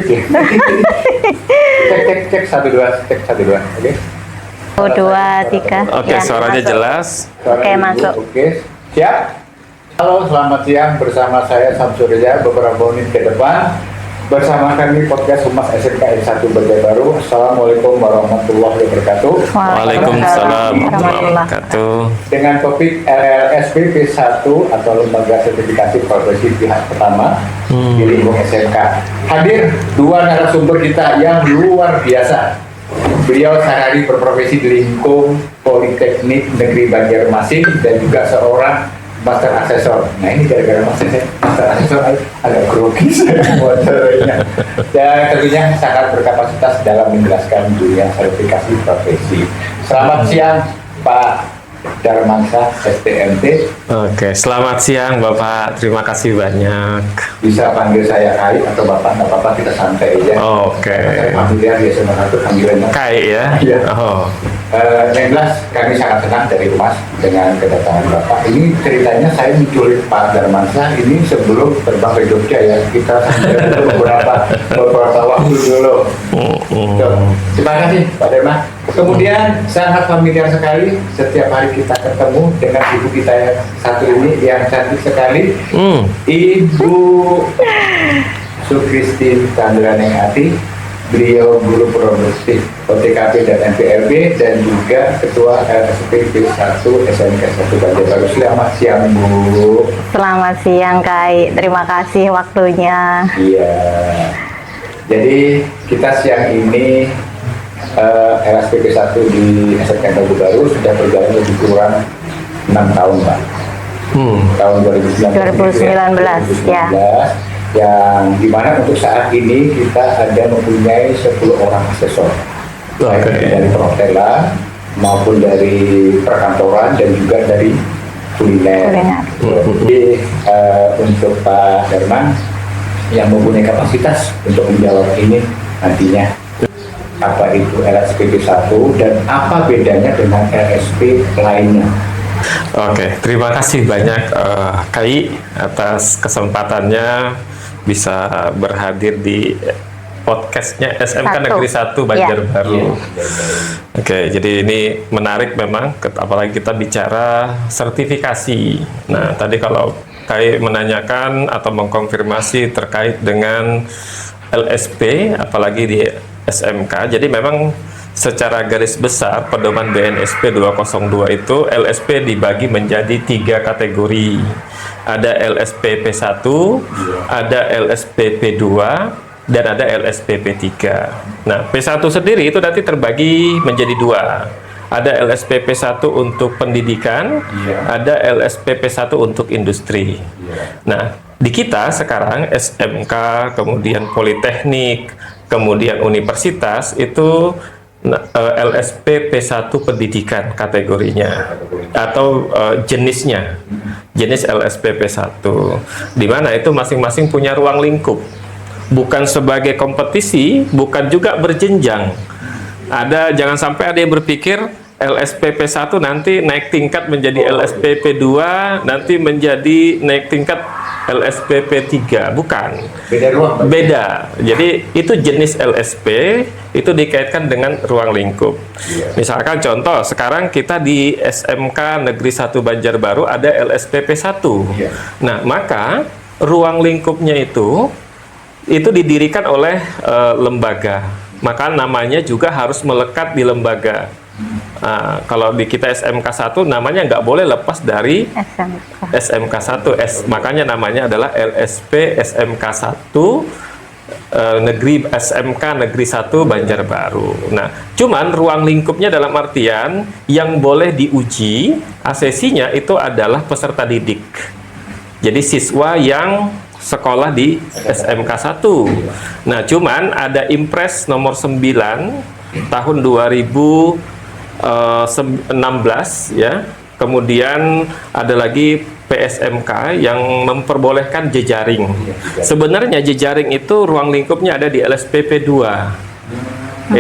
ya. Cek 1 2 oke. 2 3. Oke, suaranya masuk. jelas. Oke, masuk. Oke, siap. Halo, selamat siang bersama saya Samsurya. Beberapa menit ke depan bersama kami podcast Humas SMK 1 Banjarbaru. Assalamualaikum warahmatullahi wabarakatuh. Waalaikumsalam warahmatullahi wabarakatuh. Dengan topik LLSPP 1 atau Lembaga Sertifikasi Profesi Pihak Pertama di lingkup SMK. Hadir 2 narasumber kita yang luar biasa. Beliau sehari berprofesi di lingkup Politeknik Negeri Banjarmasin dan juga seorang Master Asesor. Nah ini gara-gara Master Asesor agak grogi saya wawancaranya. Dan tentunya sangat berkapasitas dalam menjelaskan dunia sertifikasi profesi. Selamat siang Pak Darmansyah STMT. Oke, selamat siang Bapak. Terima kasih banyak. Bisa panggil saya Kai atau Bapak, nggak apa-apa, kita santai aja. Oke. Saya familiar biasa mengatur panggilannya. Kai ya? Iya. Oh. Yang jelas kami sangat senang dari Humas dengan kedatangan Bapak. Ini ceritanya saya menculik Pak Darmansyah ini sebelum terbang ke Jogja ya. Kita sampai beberapa waktu dulu. Terima kasih Pak Darman. Kemudian sangat familiar sekali setiap hari kita ketemu dengan ibu kita yang satu ini yang cantik sekali. Ibu Sukristin Chandraningati. Beliau guru produktif OTKP dan MPLB dan juga ketua LSPP 1 SMK 1 Banjarbaru. Selamat siang Bu. Selamat siang Kai, terima kasih waktunya. Iya. Jadi kita siang ini LSPP 1 di SMK Banjarbaru sudah berjalan lebih kurang 6 tahun Pak. Tahun 2019 ya. Yang dimana untuk saat ini kita ada mempunyai 10 orang asesor, baik dari perhotelan maupun dari perkantoran dan juga dari kuliner. Jadi untuk Pak Darman yang mempunyai kapasitas untuk menjawab ini nantinya, apa itu LSPP 1 dan apa bedanya dengan LSP lainnya. Oke, terima kasih banyak Kai atas kesempatannya bisa berhadir di podcastnya SMK Negeri 1 Banjarbaru. Oke, jadi ini menarik memang, apalagi kita bicara sertifikasi. Nah, tadi kalau Kai menanyakan atau mengkonfirmasi terkait dengan LSP, apalagi di SMK, jadi memang secara garis besar pedoman BNSP 202 itu LSP dibagi menjadi 3 kategori. Ada LSPP 1, ada LSPP 2, dan ada LSPP 3. Nah, P1 sendiri itu nanti terbagi menjadi 2. Ada LSPP 1 untuk pendidikan, ada LSPP 1 untuk industri. Nah, di kita sekarang SMK, kemudian Politeknik, kemudian universitas itu LSP P1 pendidikan kategorinya atau jenisnya, jenis LSP P1, di mana itu masing-masing punya ruang lingkup, bukan sebagai kompetisi, bukan juga berjenjang. Jangan sampai ada yang berpikir LSPP 1 nanti naik tingkat menjadi LSPP 2, nanti menjadi naik tingkat LSPP 3, bukan. Beda. Jadi itu jenis LSP itu dikaitkan dengan ruang lingkup. Misalkan contoh, sekarang kita di SMK Negeri 1 Banjarbaru ada LSPP 1. Nah, maka ruang lingkupnya itu didirikan oleh lembaga. Maka namanya juga harus melekat di lembaga. Kalau di kita SMK 1 namanya nggak boleh lepas dari SMK 1, makanya namanya adalah LSP SMK 1 SMK Negeri 1 Banjarbaru. Nah, cuman ruang lingkupnya dalam artian yang boleh diuji asesinya itu adalah peserta didik. Jadi siswa yang sekolah di SMK 1. Nah, cuman ada Impres nomor 9 tahun 2016 ya. Kemudian ada lagi PSMK yang memperbolehkan jejaring. Sebenarnya jejaring itu ruang lingkupnya ada di LSPP 2.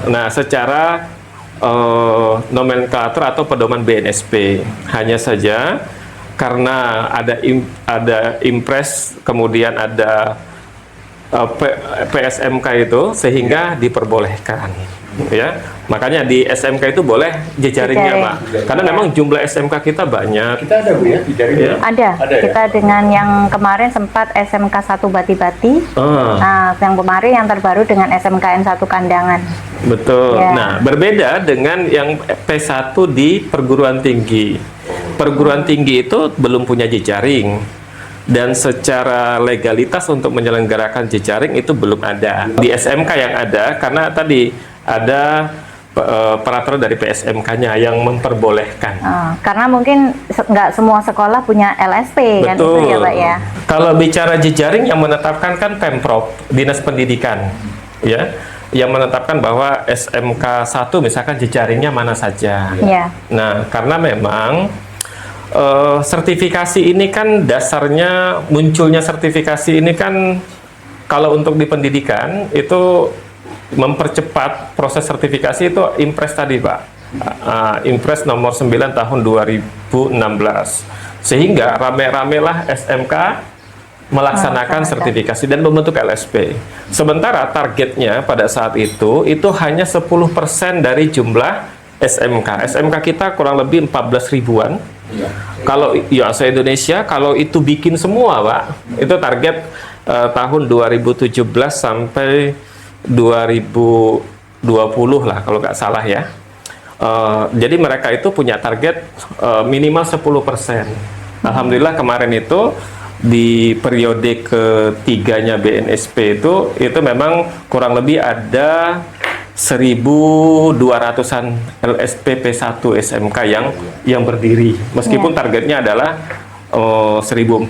Nah, secara nomenklatur atau pedoman BNSP. Hanya saja karena ada impres, kemudian ada PSMK itu sehingga diperbolehkan, ya. Makanya di SMK itu boleh jejaringnya, Pak. Karena memang jumlah SMK kita banyak. Kita ada Bu ya jejaring ya? Ada. Ada ya? Kita dengan yang kemarin sempat SMK 1 Bati-Bati. Nah, yang kemarin yang terbaru dengan SMKN 1 Kandangan. Betul. Ya. Nah, berbeda dengan yang P1 di perguruan tinggi. Perguruan tinggi itu belum punya jejaring. Dan secara legalitas untuk menyelenggarakan jejaring itu belum ada. Di SMK yang ada, karena tadi ada peraturan dari PSMK-nya yang memperbolehkan. Karena mungkin nggak semua sekolah punya LSP kan itu ya Pak ya. Kalau bicara jejaring yang menetapkan kan Pemprov, Dinas Pendidikan, ya, yang menetapkan bahwa SMK 1 misalkan jejaringnya mana saja. Iya. Nah, karena memang sertifikasi ini kan dasarnya munculnya sertifikasi ini kan kalau untuk di pendidikan itu mempercepat proses sertifikasi itu Impres tadi Pak, Impres nomor 9 tahun 2016, sehingga rame-ramelah SMK melaksanakan sertifikasi dan membentuk LSP. Sementara targetnya pada saat itu hanya 10% dari jumlah SMK. SMK kita kurang lebih 14 ribuan. Kalau ya se-Indonesia, kalau itu bikin semua Pak, itu target tahun 2017 sampai 2020 lah kalau nggak salah ya. Jadi mereka itu punya target minimal 10%. Alhamdulillah kemarin itu di periode ketiganya BNSP itu memang kurang lebih ada 1.200-an LSP P1 SMK yang berdiri. Meskipun targetnya adalah 1.400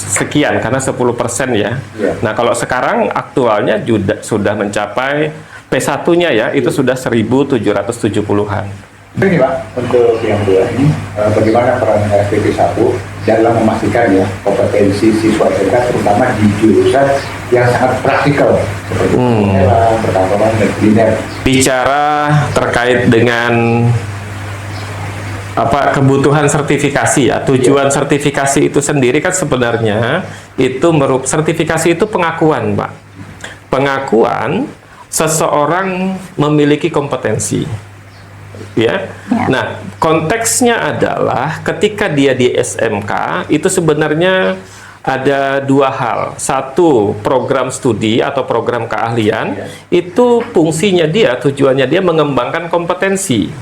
sekian karena 10% ya. Nah, kalau sekarang aktualnya sudah mencapai P1-nya ya, itu sudah 1.770-an. Ini Pak, untuk yang kedua ini, bagaimana peran LSP 1 dalam memastikan ya kompetensi siswa SMK terutama di jurusan yang sangat praktikal seperti perkantoran dan kuliner. Bicara terkait dengan kebutuhan sertifikasi ya, tujuan sertifikasi itu sendiri kan sebenarnya itu sertifikasi itu pengakuan Pak, pengakuan seseorang memiliki kompetensi ya. Nah, konteksnya adalah ketika dia di SMK itu sebenarnya ada dua hal. Satu, program studi atau program keahlian itu fungsinya tujuannya dia mengembangkan kompetensi.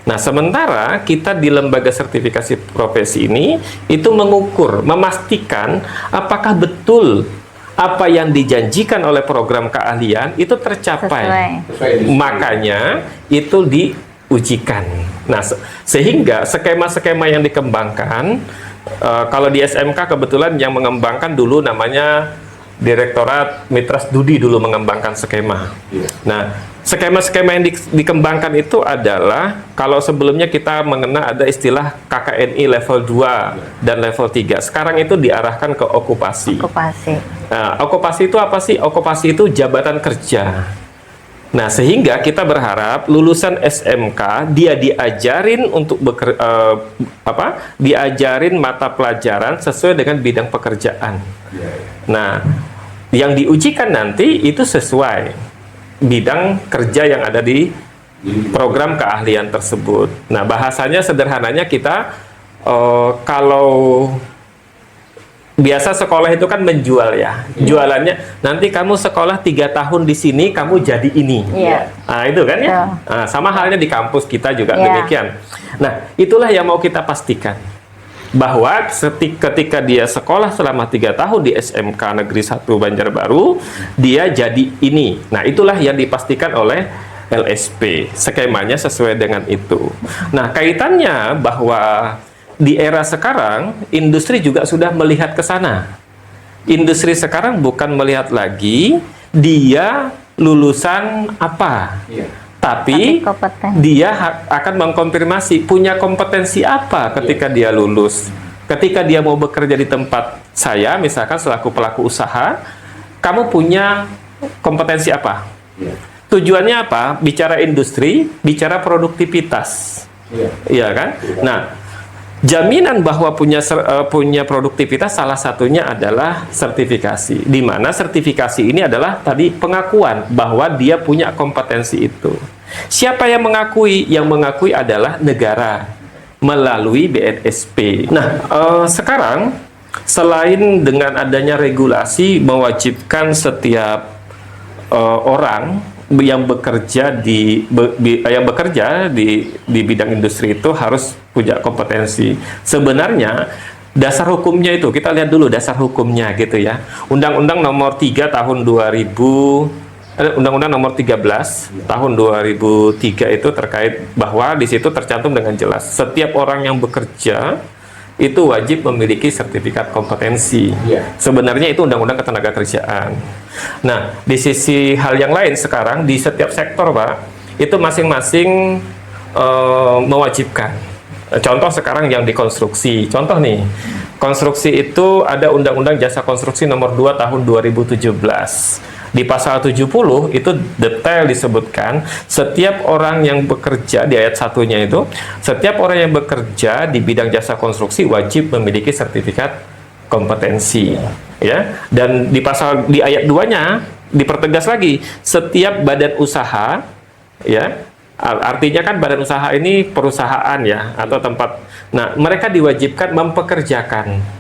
Nah, sementara kita di lembaga sertifikasi profesi ini itu mengukur, memastikan apakah betul apa yang dijanjikan oleh program keahlian itu tercapai. Makanya itu diujikan. Nah, sehingga skema-skema yang dikembangkan, kalau di SMK kebetulan yang mengembangkan dulu namanya Direktorat Mitra Studi dulu mengembangkan skema. Nah, skema-skema yang dikembangkan itu adalah kalau sebelumnya kita mengenal ada istilah KKNI level 2 dan level 3. Sekarang itu diarahkan ke okupasi. Nah, okupasi itu apa sih? Okupasi itu jabatan kerja. Nah, sehingga kita berharap lulusan SMK dia diajarin untuk diajarin mata pelajaran sesuai dengan bidang pekerjaan. Nah, yang diujikan nanti itu sesuai bidang kerja yang ada di program keahlian tersebut. Nah, bahasanya sederhananya kita kalau biasa sekolah itu kan menjual ya, jualannya nanti kamu sekolah 3 tahun di sini kamu jadi ini. Nah, itu kan ya. Nah, sama halnya di kampus kita juga demikian. Nah, itulah yang mau kita pastikan bahwa ketika dia sekolah selama 3 tahun di SMK Negeri 1 Banjarbaru, dia jadi ini. Nah, itulah yang dipastikan oleh LSP. Skemanya sesuai dengan itu. Nah, kaitannya bahwa di era sekarang, industri juga sudah melihat ke sana. Industri sekarang bukan melihat lagi dia lulusan apa, tapi dia akan mengkonfirmasi punya kompetensi apa ketika dia lulus. Ketika dia mau bekerja di tempat saya, misalkan selaku pelaku usaha, kamu punya kompetensi apa? Tujuannya apa? Bicara industri, bicara produktivitas. Iya kan? Nah, jaminan bahwa punya produktivitas salah satunya adalah sertifikasi. Di mana sertifikasi ini adalah tadi pengakuan bahwa dia punya kompetensi itu. Siapa yang mengakui? Yang mengakui adalah negara melalui BNSP. Nah, sekarang selain dengan adanya regulasi mewajibkan setiap orang yang bekerja di bidang industri itu harus punya kompetensi. Sebenarnya dasar hukumnya itu kita lihat dulu dasar hukumnya gitu ya. Undang-Undang Nomor 3 tahun 2000, Undang-Undang Nomor 13 tahun 2003 itu terkait bahwa di situ tercantum dengan jelas setiap orang yang bekerja itu wajib memiliki sertifikat kompetensi. Sebenarnya itu Undang-Undang Ketenagakerjaan. Nah, di sisi hal yang lain sekarang di setiap sektor, Pak, itu masing-masing mewajibkan. Contoh sekarang yang di konstruksi. Contoh nih, konstruksi itu ada Undang-Undang Jasa Konstruksi Nomor 2 tahun 2017. Di pasal 70 itu detail disebutkan setiap orang yang bekerja di ayat satunya itu, setiap orang yang bekerja di bidang jasa konstruksi wajib memiliki sertifikat kompetensi, ya. Dan di ayat 2-nya dipertegas lagi, setiap badan usaha, ya, artinya kan badan usaha ini perusahaan ya atau tempat. Nah, mereka diwajibkan mempekerjakan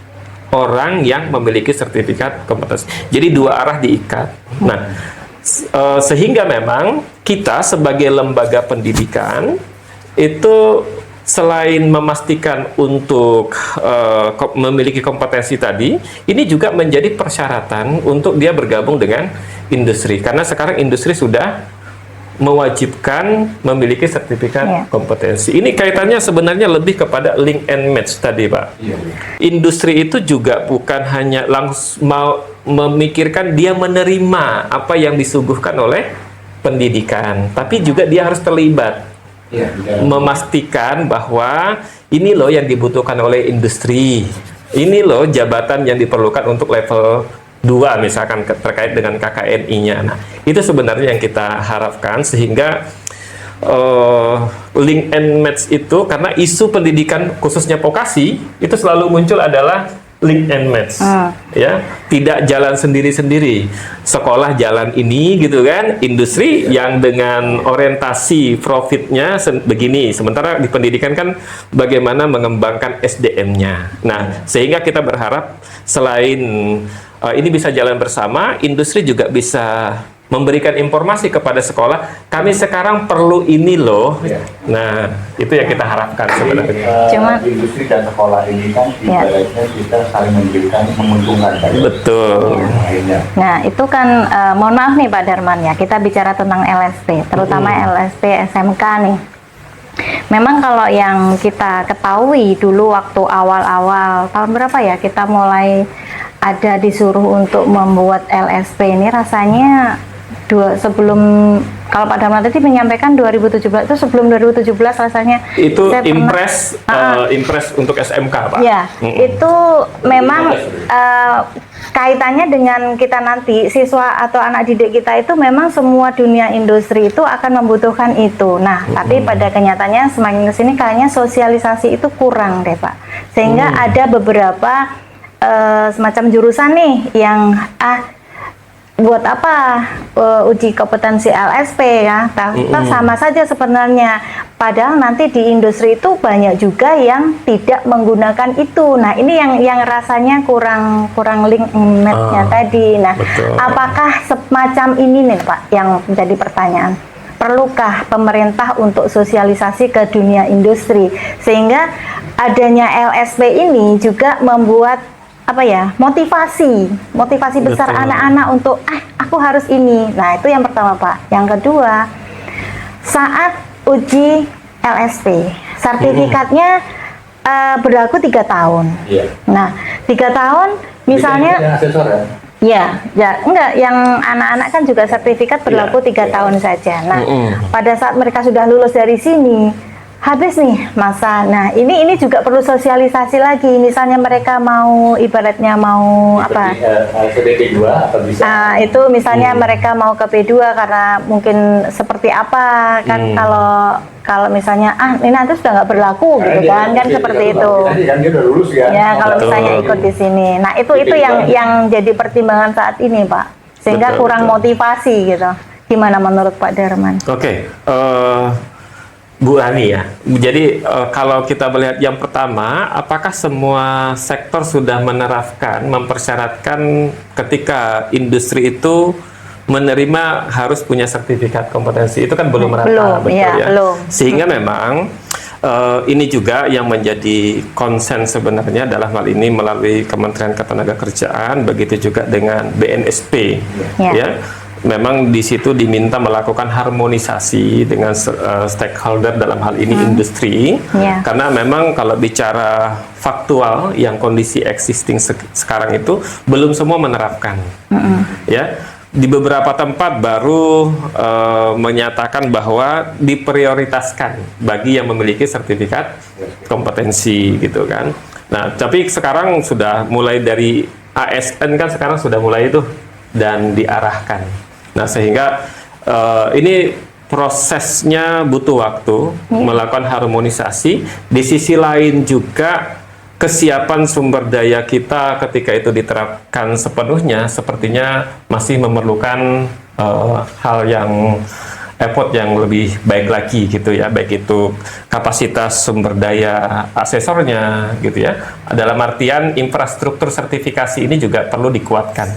orang yang memiliki sertifikat kompetensi. Jadi dua arah diikat. Nah, sehingga memang kita sebagai lembaga pendidikan itu selain memastikan untuk memiliki kompetensi tadi, ini juga menjadi persyaratan untuk dia bergabung dengan industri. Karena sekarang industri sudah mewajibkan memiliki sertifikat kompetensi. Ini kaitannya sebenarnya lebih kepada link and match tadi, Pak. Industri itu juga bukan hanya langsung mau memikirkan dia menerima apa yang disuguhkan oleh pendidikan, tapi juga dia harus terlibat. Memastikan bahwa ini loh yang dibutuhkan oleh industri. Ini loh jabatan yang diperlukan untuk level 2 misalkan terkait dengan KKNI-nya. Nah, itu sebenarnya yang kita harapkan sehingga link and match itu, karena isu pendidikan khususnya vokasi itu selalu muncul adalah link and match, ya, tidak jalan sendiri-sendiri. Sekolah jalan ini gitu kan, industri yang dengan orientasi profitnya begini, sementara di pendidikan kan bagaimana mengembangkan SDM-nya. Nah, sehingga kita berharap selain ini bisa jalan bersama, industri juga bisa memberikan informasi kepada sekolah, kami sekarang perlu ini loh. Nah, itu yang kita harapkan sebenarnya. Cuma industri dan sekolah ini kan ibaratnya kita saling memberikan, menguntungkan. Betul. Nah, itu kan mohon maaf nih Pak Darman ya, kita bicara tentang LSP, terutama LSP SMK nih. Memang kalau yang kita ketahui dulu waktu awal-awal tahun berapa ya kita mulai ada disuruh untuk membuat LSP ini, rasanya sebelum, kalau Pak Darman tadi menyampaikan 2017, itu sebelum 2017 rasanya itu impres untuk SMK, Pak. Ya, itu memang kaitannya dengan kita nanti siswa atau anak didik kita itu memang semua dunia industri itu akan membutuhkan itu. Nah, tapi pada kenyataannya semakin kesini kayaknya sosialisasi itu kurang deh, Pak. Sehingga ada beberapa semacam jurusan nih yang buat apa uji kompetensi LSP ya, sama saja sebenarnya. Padahal nanti di industri itu banyak juga yang tidak menggunakan itu. Nah, ini yang rasanya kurang link match-nya tadi. Nah, apakah semacam ini nih Pak yang menjadi pertanyaan? Perlukah pemerintah untuk sosialisasi ke dunia industri sehingga adanya LSP ini juga membuat motivasi besar anak-anak untuk aku harus ini. Nah, itu yang pertama Pak. Yang kedua, saat uji LSP sertifikatnya berlaku 3 tahun. Nah, 3 tahun misalnya enggak, yang anak-anak kan juga sertifikat berlaku 3 tahun saja. Nah, pada saat mereka sudah lulus dari sini, habis nih masa. Nah, ini juga perlu sosialisasi lagi. Misalnya mereka mau ibaratnya mau P2 atau bisa. Itu misalnya mereka mau ke P2 karena mungkin seperti apa kan, kalau misalnya ini nanti sudah nggak berlaku gitu kan seperti itu. Tadi kan dia udah lulus ya. Ya kalau Betul. misalnya ikut di sini. Nah itu yang jadi pertimbangan saat ini Pak, sehingga Betul, kurang betul. motivasi gitu. Gimana menurut Pak Darman? Oke, Bu Rani ya. Jadi kalau kita melihat yang pertama, apakah semua sektor sudah menerapkan, mempersyaratkan ketika industri itu menerima harus punya sertifikat kompetensi? Itu kan belum rata, Belum, betul iya, ya. belum. Sehingga memang ini juga yang menjadi konsen sebenarnya dalam hal ini melalui Kementerian Ketenagakerjaan, begitu juga dengan BNSP, Ya. ya. Memang di situ diminta melakukan harmonisasi dengan stakeholder dalam hal ini industri, Ya. karena memang kalau bicara faktual yang kondisi existing sekarang itu belum semua menerapkan, ya. Di beberapa tempat baru menyatakan bahwa diprioritaskan bagi yang memiliki sertifikat kompetensi gitu kan. Nah, tapi sekarang sudah mulai dari ASN kan sekarang sudah mulai itu dan diarahkan. Nah, sehingga ini prosesnya butuh waktu melakukan harmonisasi. Di sisi lain juga kesiapan sumber daya kita ketika itu diterapkan sepenuhnya sepertinya masih memerlukan hal yang effort yang lebih baik lagi gitu ya, baik itu kapasitas sumber daya asesornya gitu ya, dalam artian infrastruktur sertifikasi ini juga perlu dikuatkan.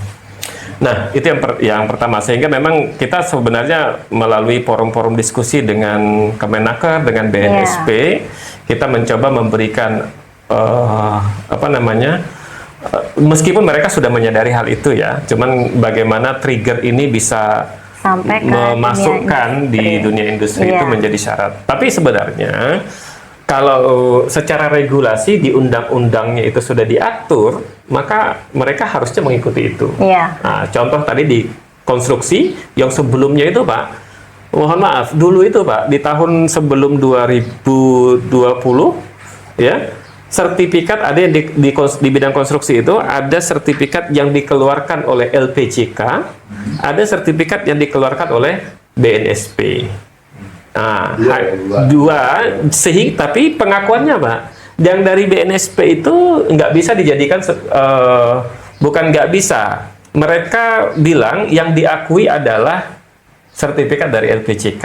Nah, itu yang pertama, sehingga memang kita sebenarnya melalui forum-forum diskusi dengan Kemenaker, dengan BNSP, kita mencoba memberikan meskipun mereka sudah menyadari hal itu ya, cuman bagaimana trigger ini bisa Sampai ke memasukkan di dunia industri itu menjadi syarat. Tapi sebenarnya kalau secara regulasi di undang-undangnya itu sudah diatur, maka mereka harusnya mengikuti itu. Iya. Nah, contoh tadi di konstruksi yang sebelumnya itu Pak, mohon maaf, dulu itu Pak, di tahun sebelum 2020 ya, sertifikat ada yang di bidang konstruksi itu ada sertifikat yang dikeluarkan oleh LPJK, ada sertifikat yang dikeluarkan oleh BNSP. Nah, dua sehingga tapi pengakuannya Pak, yang dari BNSP itu nggak bisa dijadikan bukan nggak bisa, mereka bilang yang diakui adalah sertifikat dari LPJK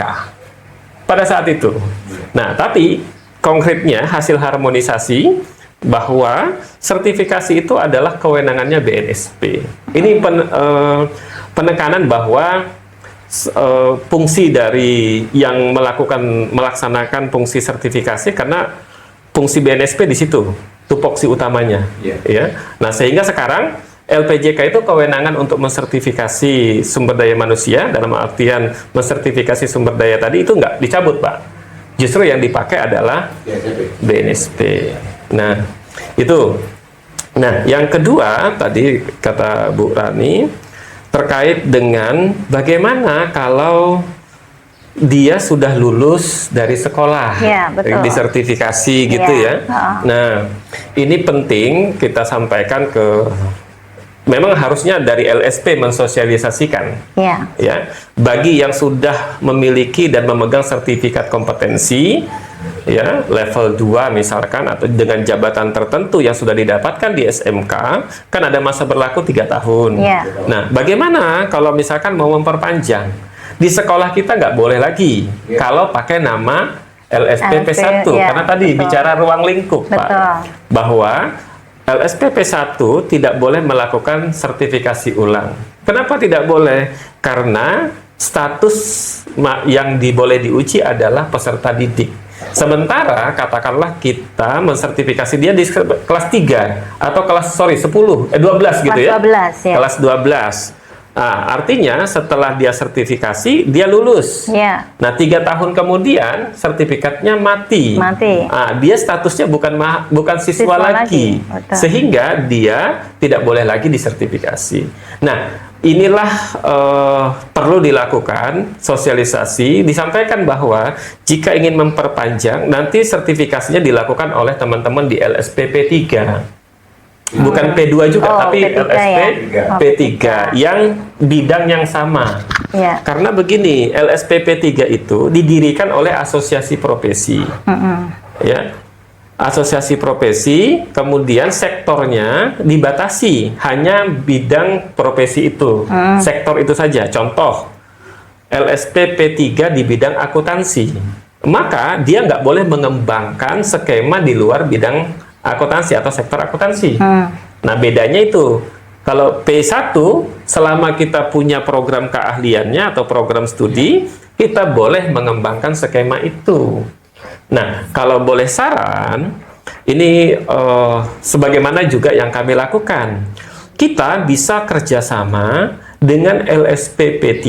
pada saat itu. Nah, tapi konkretnya hasil harmonisasi bahwa sertifikasi itu adalah kewenangannya BNSP. Ini penekanan bahwa fungsi dari yang melaksanakan fungsi sertifikasi, karena fungsi BNSP di situ tupoksi utamanya, ya. Nah, sehingga sekarang LPJK itu kewenangan untuk mensertifikasi sumber daya manusia, dalam artian mensertifikasi sumber daya tadi itu nggak dicabut Pak, justru yang dipakai adalah BNSP. Nah, itu. Nah, yang kedua tadi kata Bu Rani terkait dengan bagaimana kalau dia sudah lulus dari sekolah, disertifikasi gitu ya. Nah, ini penting kita sampaikan memang harusnya dari LSP mensosialisasikan, ya, bagi yang sudah memiliki dan memegang sertifikat kompetensi, ya, level 2 misalkan, atau dengan jabatan tertentu yang sudah didapatkan di SMK, kan ada masa berlaku 3 tahun. Nah, bagaimana kalau misalkan mau memperpanjang? Di sekolah kita nggak boleh lagi kalau pakai nama LSPP 1, karena tadi bicara ruang lingkup, Pak, bahwa LSPP 1 tidak boleh melakukan sertifikasi ulang. Kenapa tidak boleh? Karena status yang boleh diuji adalah peserta didik. Sementara katakanlah kita mensertifikasi dia di kelas 3 atau kelas 12 gitu ya. 12, ya. Kelas 12. Nah, artinya setelah dia sertifikasi, dia lulus. Nah, 3 tahun kemudian sertifikatnya mati. Nah, dia statusnya bukan siswa lagi. Sehingga dia tidak boleh lagi disertifikasi. Nah, inilah perlu dilakukan sosialisasi, disampaikan bahwa jika ingin memperpanjang, nanti sertifikasinya dilakukan oleh teman-teman di LSPP 3. Bukan P2 juga, Oh, tapi P3 LSP ya? Oh, P3 yang bidang yang sama. Ya. Karena begini, LSP P3 itu didirikan oleh asosiasi profesi. Ya. Asosiasi profesi, kemudian sektornya dibatasi hanya bidang profesi itu. Sektor itu saja. Contoh, LSP P3 di bidang akuntansi. Maka dia nggak boleh mengembangkan skema di luar bidang akuntansi atau sektor akuntansi. Nah, bedanya itu. Kalau P1, selama kita punya program keahliannya atau program studi, kita boleh mengembangkan skema itu. Nah, kalau boleh saran, ini sebagaimana juga yang kami lakukan. Kita bisa kerjasama dengan LSP P3,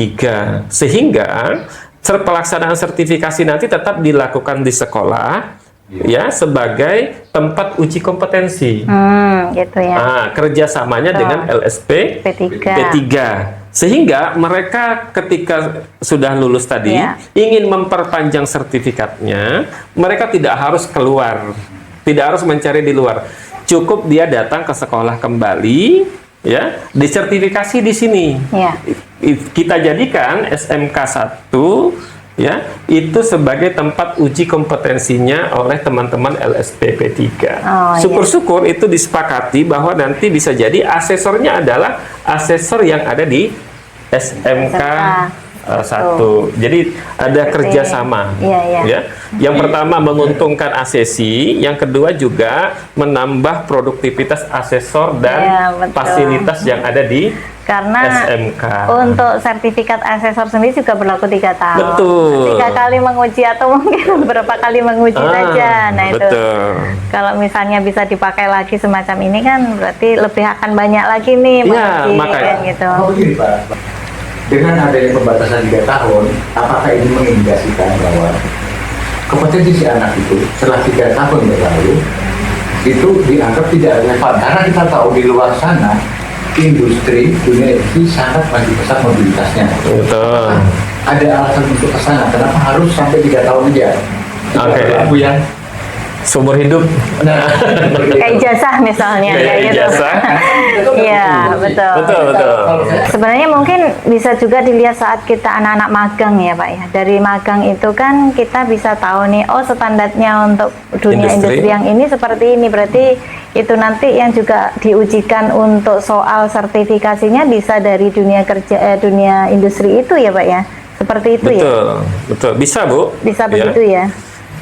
sehingga pelaksanaan sertifikasi nanti tetap dilakukan di sekolah, ya, sebagai tempat uji kompetensi. Gitu ya. Nah, kerjasamanya dengan LSP P3. Sehingga mereka ketika sudah lulus tadi, ingin memperpanjang sertifikatnya, mereka tidak harus keluar, tidak harus mencari di luar. Cukup dia datang ke sekolah kembali, ya, disertifikasi di sini. Kita jadikan SMK 1, ya, itu sebagai tempat uji kompetensinya oleh teman-teman LSP P3. Syukur-syukur itu disepakati bahwa nanti bisa jadi asesornya adalah asesor yang ada di SMK 1. Jadi ada kerjasama. Ya. Yang pertama menguntungkan asesi, yang kedua juga menambah produktivitas asesor dan fasilitas yang ada di karena SMK. Untuk sertifikat asesor sendiri juga berlaku 3 tahun. Betul. 3 kali menguji atau mungkin beberapa kali menguji saja. Nah, betul. Itu kalau misalnya bisa dipakai lagi semacam ini kan berarti lebih akan banyak lagi nih Ya, menguji makanya. kan gitu. Oh, begini Pak, dengan adanya pembatasan 3 tahun, apakah ini mengindikasikan bahwa kompetensi si anak itu setelah 3 tahun berlalu itu dianggap tidak relevan? Karena kita tahu di luar sana industri dunia ini sangat maju pesat mobilitasnya. Betul. Ada alasan untuk ke sana. Kenapa harus sampai 3 tahun aja? Oke. Aku yang Seumur hidup. nah, Kayak ijazah misalnya Kayak kayak gitu. ijazah. Iya, betul. Betul. Sebenarnya mungkin bisa juga dilihat saat kita anak-anak magang ya Pak ya. Dari magang itu kan kita bisa tahu nih, oh standarnya untuk dunia industri yang ini seperti ini. Berarti itu nanti yang juga diujikan untuk soal sertifikasinya bisa dari dunia kerja, dunia industri itu ya Pak ya. Seperti itu ya. Betul. Bisa Bu. Bisa begitu ya.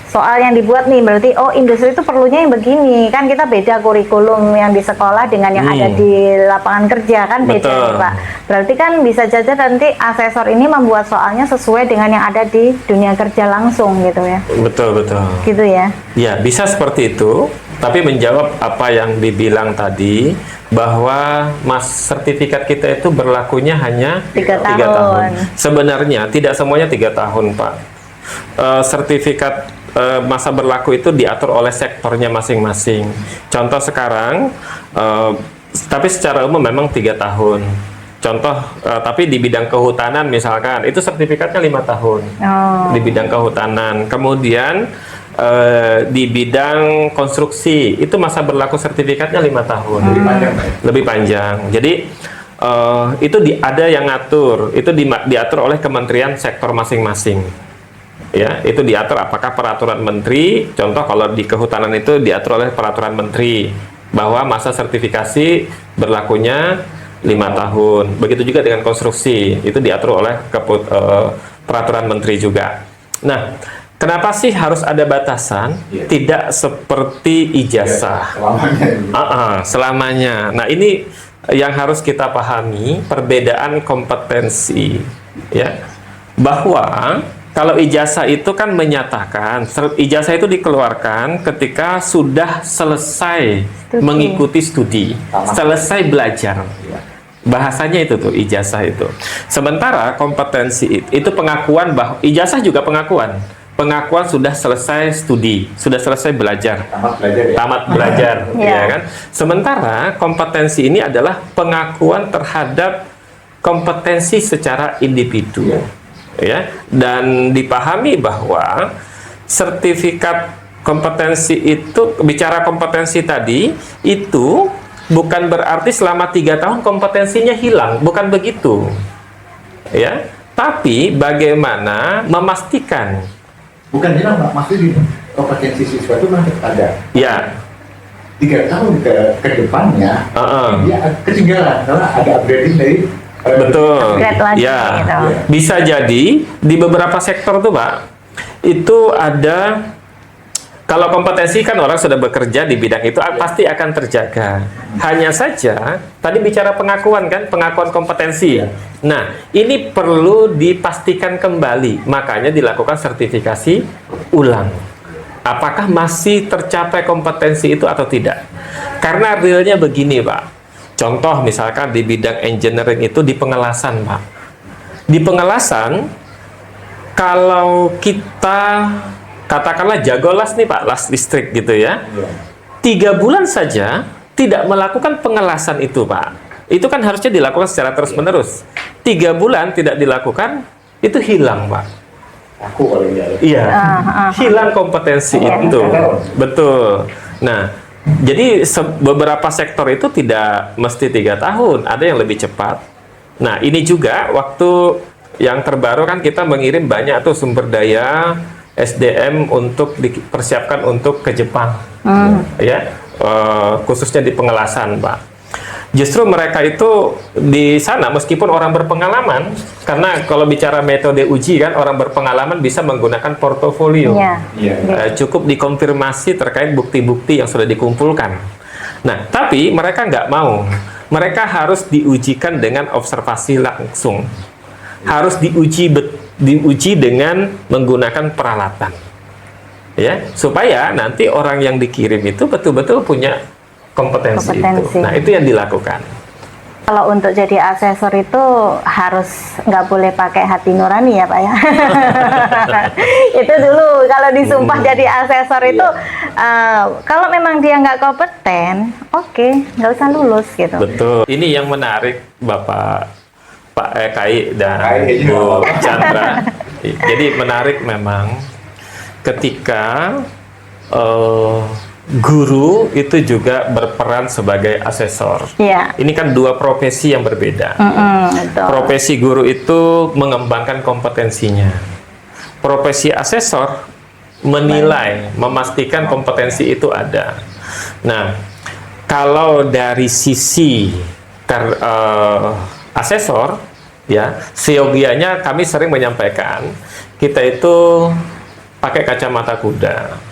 Soal yang dibuat nih berarti oh industri itu perlunya yang begini kan, kita beda kurikulum yang di sekolah dengan yang ada di lapangan kerja kan beda nih, Pak. Berarti kan bisa saja nanti asesor ini membuat soalnya sesuai dengan yang ada di dunia kerja langsung gitu ya. Betul. Gitu ya. Ya, bisa seperti itu. Tapi menjawab apa yang dibilang tadi, bahwa sertifikat kita itu berlakunya hanya 3 tahun. Sebenarnya tidak semuanya 3 tahun, Pak. Sertifikat masa berlaku itu diatur oleh sektornya masing-masing. Contoh sekarang, tapi secara umum memang 3 tahun. Contoh, tapi di bidang kehutanan misalkan, itu sertifikatnya 5 tahun. Di bidang kehutanan. Kemudian di bidang konstruksi, itu masa berlaku sertifikatnya 5 tahun. Lebih panjang. Jadi, itu ada yang ngatur. Itu diatur oleh kementerian sektor masing-masing. Ya, itu diatur apakah peraturan menteri, contoh kalau di kehutanan itu diatur oleh peraturan menteri bahwa masa sertifikasi berlakunya 5 tahun. Begitu juga dengan konstruksi, itu diatur oleh peraturan menteri juga. Nah, kenapa sih harus ada batasan? Tidak seperti ijazah selamanya. Nah, ini yang harus kita pahami, perbedaan kompetensi, ya, bahwa kalau ijazah itu kan menyatakan, ijazah itu dikeluarkan ketika sudah selesai mengikuti studi, selesai belajar. Bahasanya itu tuh, ijazah itu. Sementara kompetensi itu pengakuan bahwa, ijazah juga pengakuan. Pengakuan sudah selesai studi, sudah selesai belajar. Tamat belajar, ya kan? Sementara kompetensi ini adalah pengakuan terhadap kompetensi secara individu. Ya, dan dipahami bahwa sertifikat kompetensi itu, bicara kompetensi tadi itu bukan berarti selama 3 tahun kompetensinya hilang, bukan begitu. Ya, tapi bagaimana memastikan? Bukan hilang, Pak. Maksudnya gini, kompetensi siswa itu masih ada. Ya, 3 tahun ke depannya, dia ketinggalan karena ada upgrading dari betul. Upgrade lagi, Ya, gitu. bisa jadi di beberapa sektor tuh, Pak, itu ada. Kalau kompetensi kan orang sudah bekerja di bidang itu pasti akan terjaga. Hanya saja tadi bicara pengakuan kan, pengakuan kompetensi. Nah, ini perlu dipastikan kembali. Makanya dilakukan sertifikasi ulang. Apakah masih tercapai kompetensi itu atau tidak? Karena realnya begini, Pak. Contoh misalkan di bidang engineering itu di pengelasan, Pak. Di pengelasan, kalau kita katakanlah jago las nih Pak, las listrik gitu ya. 3 bulan saja tidak melakukan pengelasan itu Pak. Itu kan harusnya dilakukan secara terus-menerus. 3 bulan tidak dilakukan, itu hilang Pak. Aku kalau Iya, hilang kompetensi itu. Betul. Nah, jadi beberapa sektor itu tidak mesti 3 tahun, ada yang lebih cepat. Nah, ini juga waktu yang terbaru kan kita mengirim banyak tuh sumber daya SDM untuk dipersiapkan untuk ke Jepang, ya, khususnya di pengelasan, Pak. Justru mereka itu di sana meskipun orang berpengalaman, karena kalau bicara metode uji kan orang berpengalaman bisa menggunakan portofolio, cukup dikonfirmasi terkait bukti-bukti yang sudah dikumpulkan. Nah, tapi mereka nggak mau, mereka harus diujikan dengan observasi langsung, harus diuji dengan menggunakan peralatan, ya, supaya nanti orang yang dikirim itu betul-betul punya kompetensi itu. Nah, itu yang dilakukan. Kalau untuk jadi asesor itu harus nggak boleh pakai hati nurani ya Pak ya. Itu dulu kalau disumpah jadi asesor itu kalau memang dia nggak kompeten, oke, nggak usah lulus gitu. Betul. Ini yang menarik Bapak Pak Kai dan Bu Chandra. Jadi menarik memang ketika guru itu juga berperan sebagai asesor. Iya. Ini kan 2 profesi yang berbeda. Betul. Profesi guru itu mengembangkan kompetensinya. Profesi asesor menilai, memastikan kompetensi itu ada. Nah, kalau dari sisi asesor, ya, seyogianya kami sering menyampaikan kita itu pakai kacamata kuda.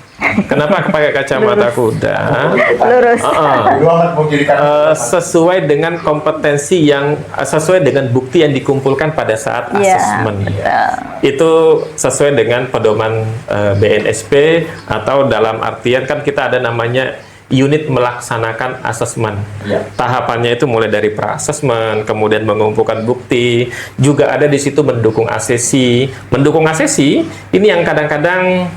Kenapa pakai kacamata kuda? Lurus. Sesuai dengan kompetensi yang sesuai dengan bukti yang dikumpulkan pada saat asesmen. Itu sesuai dengan pedoman BNSP atau dalam artian kan kita ada namanya unit melaksanakan asesmen. Tahapannya itu mulai dari pra-asesmen, kemudian mengumpulkan bukti, juga ada di situ mendukung asesi. Mendukung asesi ini yang kadang-kadang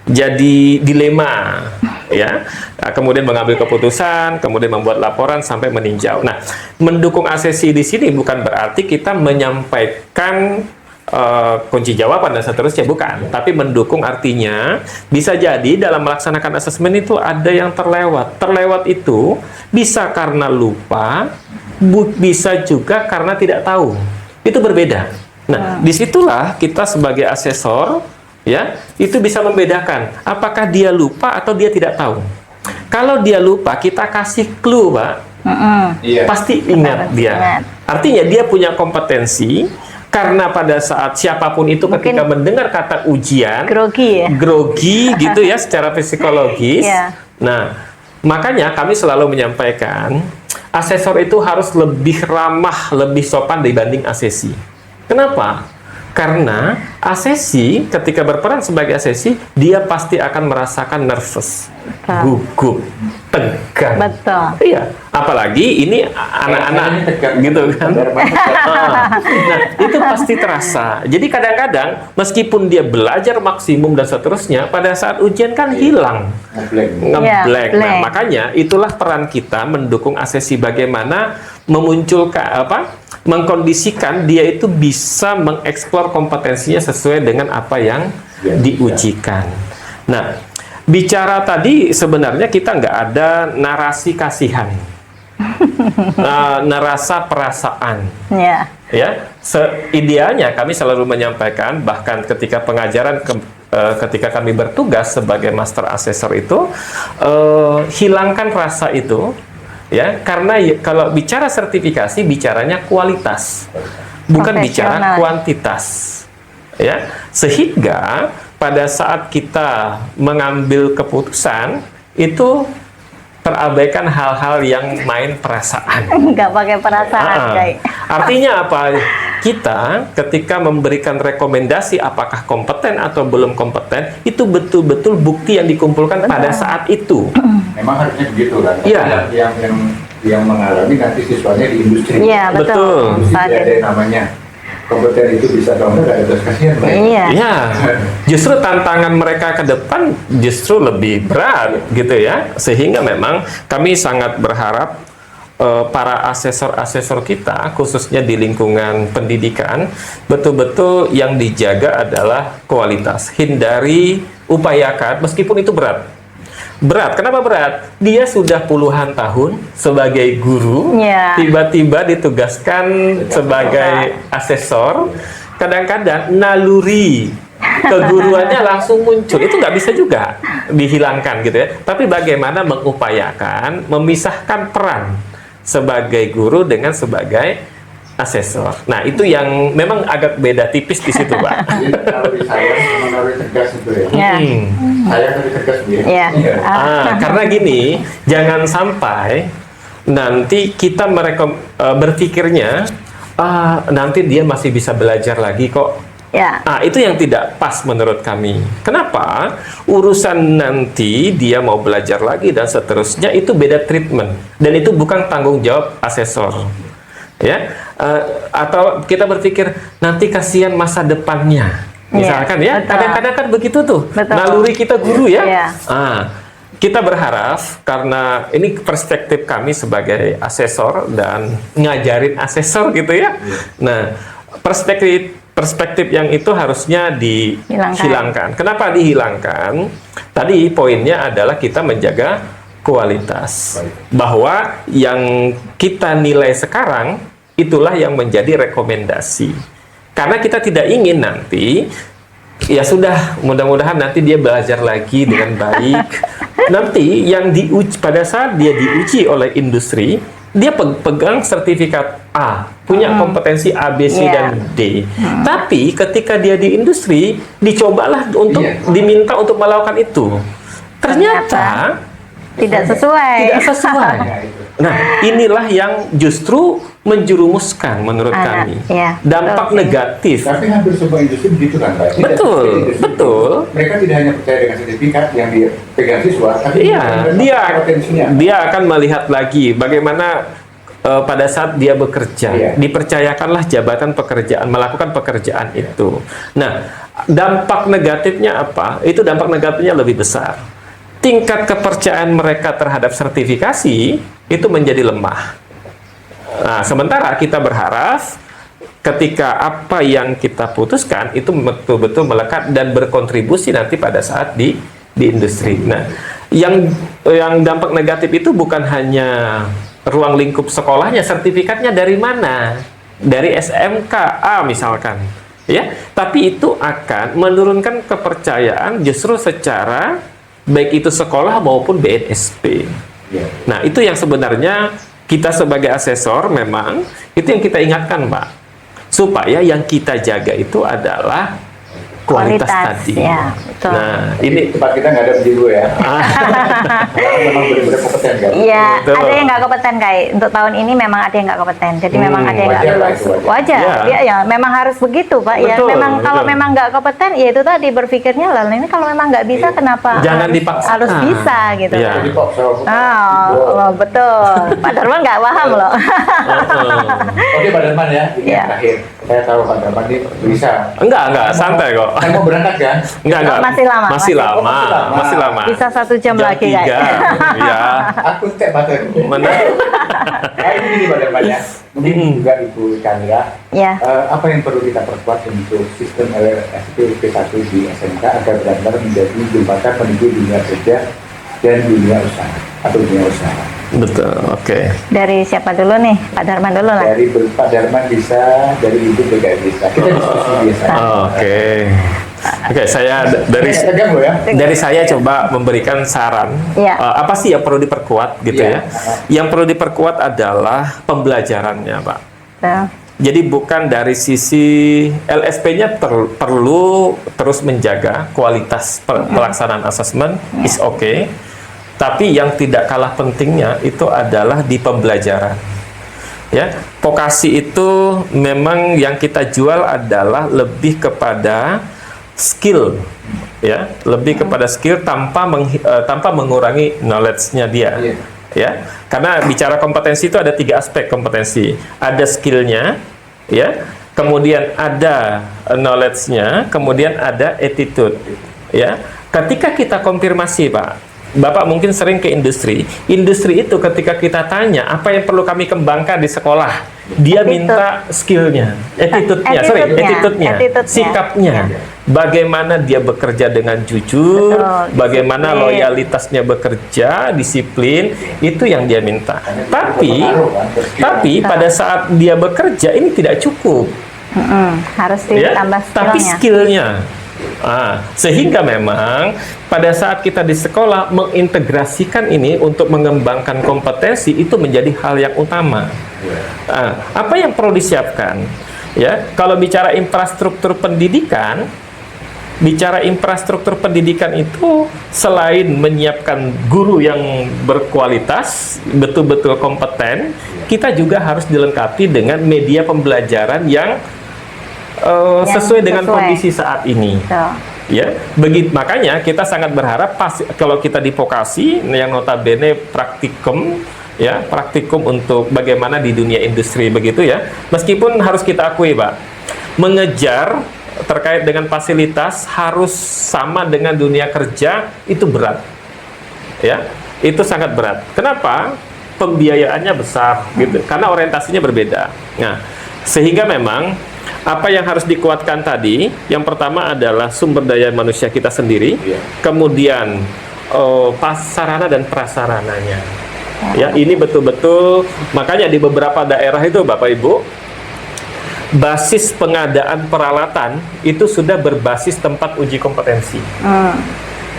jadi dilema, ya. Kemudian mengambil keputusan, kemudian membuat laporan sampai meninjau. Nah, mendukung asesi di sini bukan berarti kita menyampaikan kunci jawaban dan seterusnya, bukan. Tapi mendukung artinya bisa jadi dalam melaksanakan asesmen itu ada yang terlewat. Terlewat itu bisa karena lupa, bisa juga karena tidak tahu. Itu berbeda. Nah, disitulah kita sebagai asesor, ya, itu bisa membedakan apakah dia lupa atau dia tidak tahu. Kalau dia lupa, kita kasih clue, Pak. Pasti ingat dia. Artinya dia punya kompetensi. Karena pada saat siapapun itu ketika mendengar kata ujian, grogi gitu ya secara psikologis. Nah, makanya kami selalu menyampaikan, asesor itu harus lebih ramah, lebih sopan dibanding asesi. Kenapa? Karena asesi ketika berperan sebagai asesi, dia pasti akan merasakan nervous, gugup, tegang. Betul. Iya, apalagi ini anak-anak gitu kan. Nah, itu pasti terasa. Jadi kadang-kadang meskipun dia belajar maksimum dan seterusnya, pada saat ujian kan hilang, ngeblank. Nah, makanya itulah peran kita mendukung asesi bagaimana memunculkan mengkondisikan dia itu bisa mengeksplor kompetensinya sesuai dengan apa yang diujikan. Nah, bicara tadi sebenarnya kita nggak ada narasi kasihan. nerasa perasaan. Ya. Ya, idealnya kami selalu menyampaikan, bahkan ketika pengajaran ketika kami bertugas sebagai master assessor itu, hilangkan rasa itu, ya, karena kalau bicara sertifikasi bicaranya kualitas, bukan bicara kuantitas, ya, sehingga pada saat kita mengambil keputusan itu terabaikan hal-hal yang main perasaan. Nggak pakai perasaan, guys. Artinya apa? Kita ketika memberikan rekomendasi apakah kompeten atau belum kompeten, itu betul-betul bukti yang dikumpulkan pada saat itu. Memang harusnya begitu kan? Iya. Yang mengalami nanti siswanya di industri. Iya, betul. Industri ada yang namanya kompeten itu bisa atau enggak, ada kasihan baik. Iya. Ya, justru tantangan mereka ke depan justru lebih berat gitu ya. Sehingga memang kami sangat berharap para asesor-asesor kita, khususnya di lingkungan pendidikan, betul-betul yang dijaga adalah kualitas. Hindari, upayakan, meskipun itu berat. Berat, kenapa berat? Dia sudah puluhan tahun sebagai guru, tiba-tiba ditugaskan sebagai asesor, kadang-kadang naluri keguruannya langsung muncul. Itu nggak bisa juga dihilangkan gitu ya. Tapi bagaimana mengupayakan, memisahkan peran sebagai guru dengan sebagai asesor. Nah, itu yang memang agak beda tipis di situ, Pak. Jadi kalau di saya sama naluri tegas itu ya. Saya naluri tegas dia. Karena gini, jangan sampai nanti kita berpikirnya nanti dia masih bisa belajar lagi kok. Itu yang tidak pas menurut kami. Kenapa? Urusan nanti dia mau belajar lagi dan seterusnya itu beda treatment, dan itu bukan tanggung jawab asesor. Ya, atau kita berpikir nanti kasihan masa depannya, misalkan ya, kadang-kadang kan begitu tuh, naluri kita guru ya. Kita berharap, karena ini perspektif kami sebagai asesor dan ngajarin asesor gitu ya. Nah, perspektif yang itu harusnya dihilangkan. Kenapa dihilangkan? Tadi poinnya adalah kita menjaga kualitas, bahwa yang kita nilai sekarang itulah yang menjadi rekomendasi. Karena kita tidak ingin nanti, ya sudah, mudah-mudahan nanti dia belajar lagi dengan baik. Nanti yang diuji, pada saat dia diuji oleh industri, dia pegang sertifikat A, punya kompetensi A, B, C, dan D. Tapi ketika dia di industri, dicobalah untuk diminta untuk melakukan itu. Ternyata tidak sesuai. Nah, inilah yang justru menjerumuskan menurut kami. Dampak negatif. Tapi hampir semua industri begitu kan, Pak? Betul. Mereka tidak hanya percaya dengan sertifikat yang dipegang siswa, tapi dia akan melihat lagi bagaimana pada saat dia bekerja, dipercayakanlah jabatan pekerjaan, melakukan pekerjaan itu. Nah, dampak negatifnya apa? Itu dampak negatifnya lebih besar. Tingkat kepercayaan mereka terhadap sertifikasi itu menjadi lemah. Nah, sementara kita berharap ketika apa yang kita putuskan itu betul-betul melekat dan berkontribusi nanti pada saat di industri. Nah, yang dampak negatif itu bukan hanya ruang lingkup sekolahnya, sertifikatnya dari mana? Dari SMK A misalkan, ya. Tapi itu akan menurunkan kepercayaan justru secara baik itu sekolah maupun BNSP. Nah, itu yang sebenarnya kita sebagai asesor memang itu yang kita ingatkan, Pak, supaya yang kita jaga itu adalah kualitas tadi. Betul. Nah, ini tempat kita nggak ada begitu ya. Memang benar-benar kompeten kan? Iya, ada yang nggak kompeten kayak untuk tahun ini memang ada yang nggak kompeten. Jadi memang ada yang nggak lulus. Wajar. Ya, memang harus begitu, Pak. Ya, memang kalau memang nggak kompeten, ya itu tadi berpikirnya lah. Ini kalau memang nggak bisa, kenapa? Jangan dipaksa. Harus bisa gitu. Ya. Betul. Pak Darman nggak paham loh. Oke, Pak Darman ya. Ini yang terakhir. Saya tahu Pak Darman ini bisa. Enggak, santai kok. Saya mau berangkat kan? Enggak. Masih lama. Bisa 1 jam lagi, guys. Iya. Aku cek baterai. Mana? Ini gini Pak Darman ya. Mungkin juga Ibu Chandra. Apa yang perlu kita perkuat untuk sistem LSP P1 di SMK agar benar-benar menjadi jembatan menuju dunia kerja dan dunia usaha atau dunia usaha. Betul, oke. Dari siapa dulu nih? Pak Darman dulu lah. Dari Pak Darman bisa, dari Ibu juga bisa. Kita diskusi biasa. Oke. Oke, saya Tegang loh ya. dari saya coba memberikan saran. Iya. Apa sih yang perlu diperkuat gitu Iya. ya? Yang perlu diperkuat adalah pembelajarannya, Pak. Tuh. Jadi bukan dari sisi LSP-nya perlu terus menjaga kualitas pelaksanaan asesmen is okay. Tapi yang tidak kalah pentingnya itu adalah di pembelajaran. Ya, vokasi itu memang yang kita jual adalah lebih kepada skill, ya, lebih kepada skill tanpa mengurangi knowledge-nya dia. Iya. Ya, karena bicara kompetensi itu ada 3 aspek kompetensi. Ada skillnya, ya, kemudian ada knowledge-nya, kemudian ada attitude. Ya, ketika kita konfirmasi, Pak, Bapak mungkin sering ke industri. Industri itu ketika kita tanya apa yang perlu kami kembangkan di sekolah, dia Attitude. minta skillnya, attitude-nya, sikapnya. Bagaimana dia bekerja dengan jujur, Betul, bagaimana disiplin. loyalitasnya bekerja, disiplin, itu yang dia minta. Tapi pada saat dia bekerja ini tidak cukup. Harus Ya, ditambah tapi skillnya. skillnya. Sehingga memang pada saat kita di sekolah mengintegrasikan ini untuk mengembangkan kompetensi itu menjadi hal yang utama. Apa yang perlu disiapkan? Ya, kalau bicara infrastruktur pendidikan, itu selain menyiapkan guru yang berkualitas, betul-betul kompeten, kita juga harus dilengkapi dengan media pembelajaran yang sesuai dengan kondisi saat ini. Tuh. Ya, makanya kita sangat berharap kalau kita di vokasi yang notabene praktikum, ya, praktikum untuk bagaimana di dunia industri begitu ya. Meskipun harus kita akui, Pak, mengejar terkait dengan fasilitas harus sama dengan dunia kerja itu berat. Ya, itu sangat berat. Kenapa? Pembiayaannya besar gitu. Karena orientasinya berbeda. Nah, sehingga memang apa yang harus dikuatkan tadi, yang pertama adalah sumber daya manusia kita sendiri, kemudian sarana dan prasarananya. Ya, ini betul-betul, makanya di beberapa daerah itu Bapak Ibu, basis pengadaan peralatan itu sudah berbasis tempat uji kompetensi.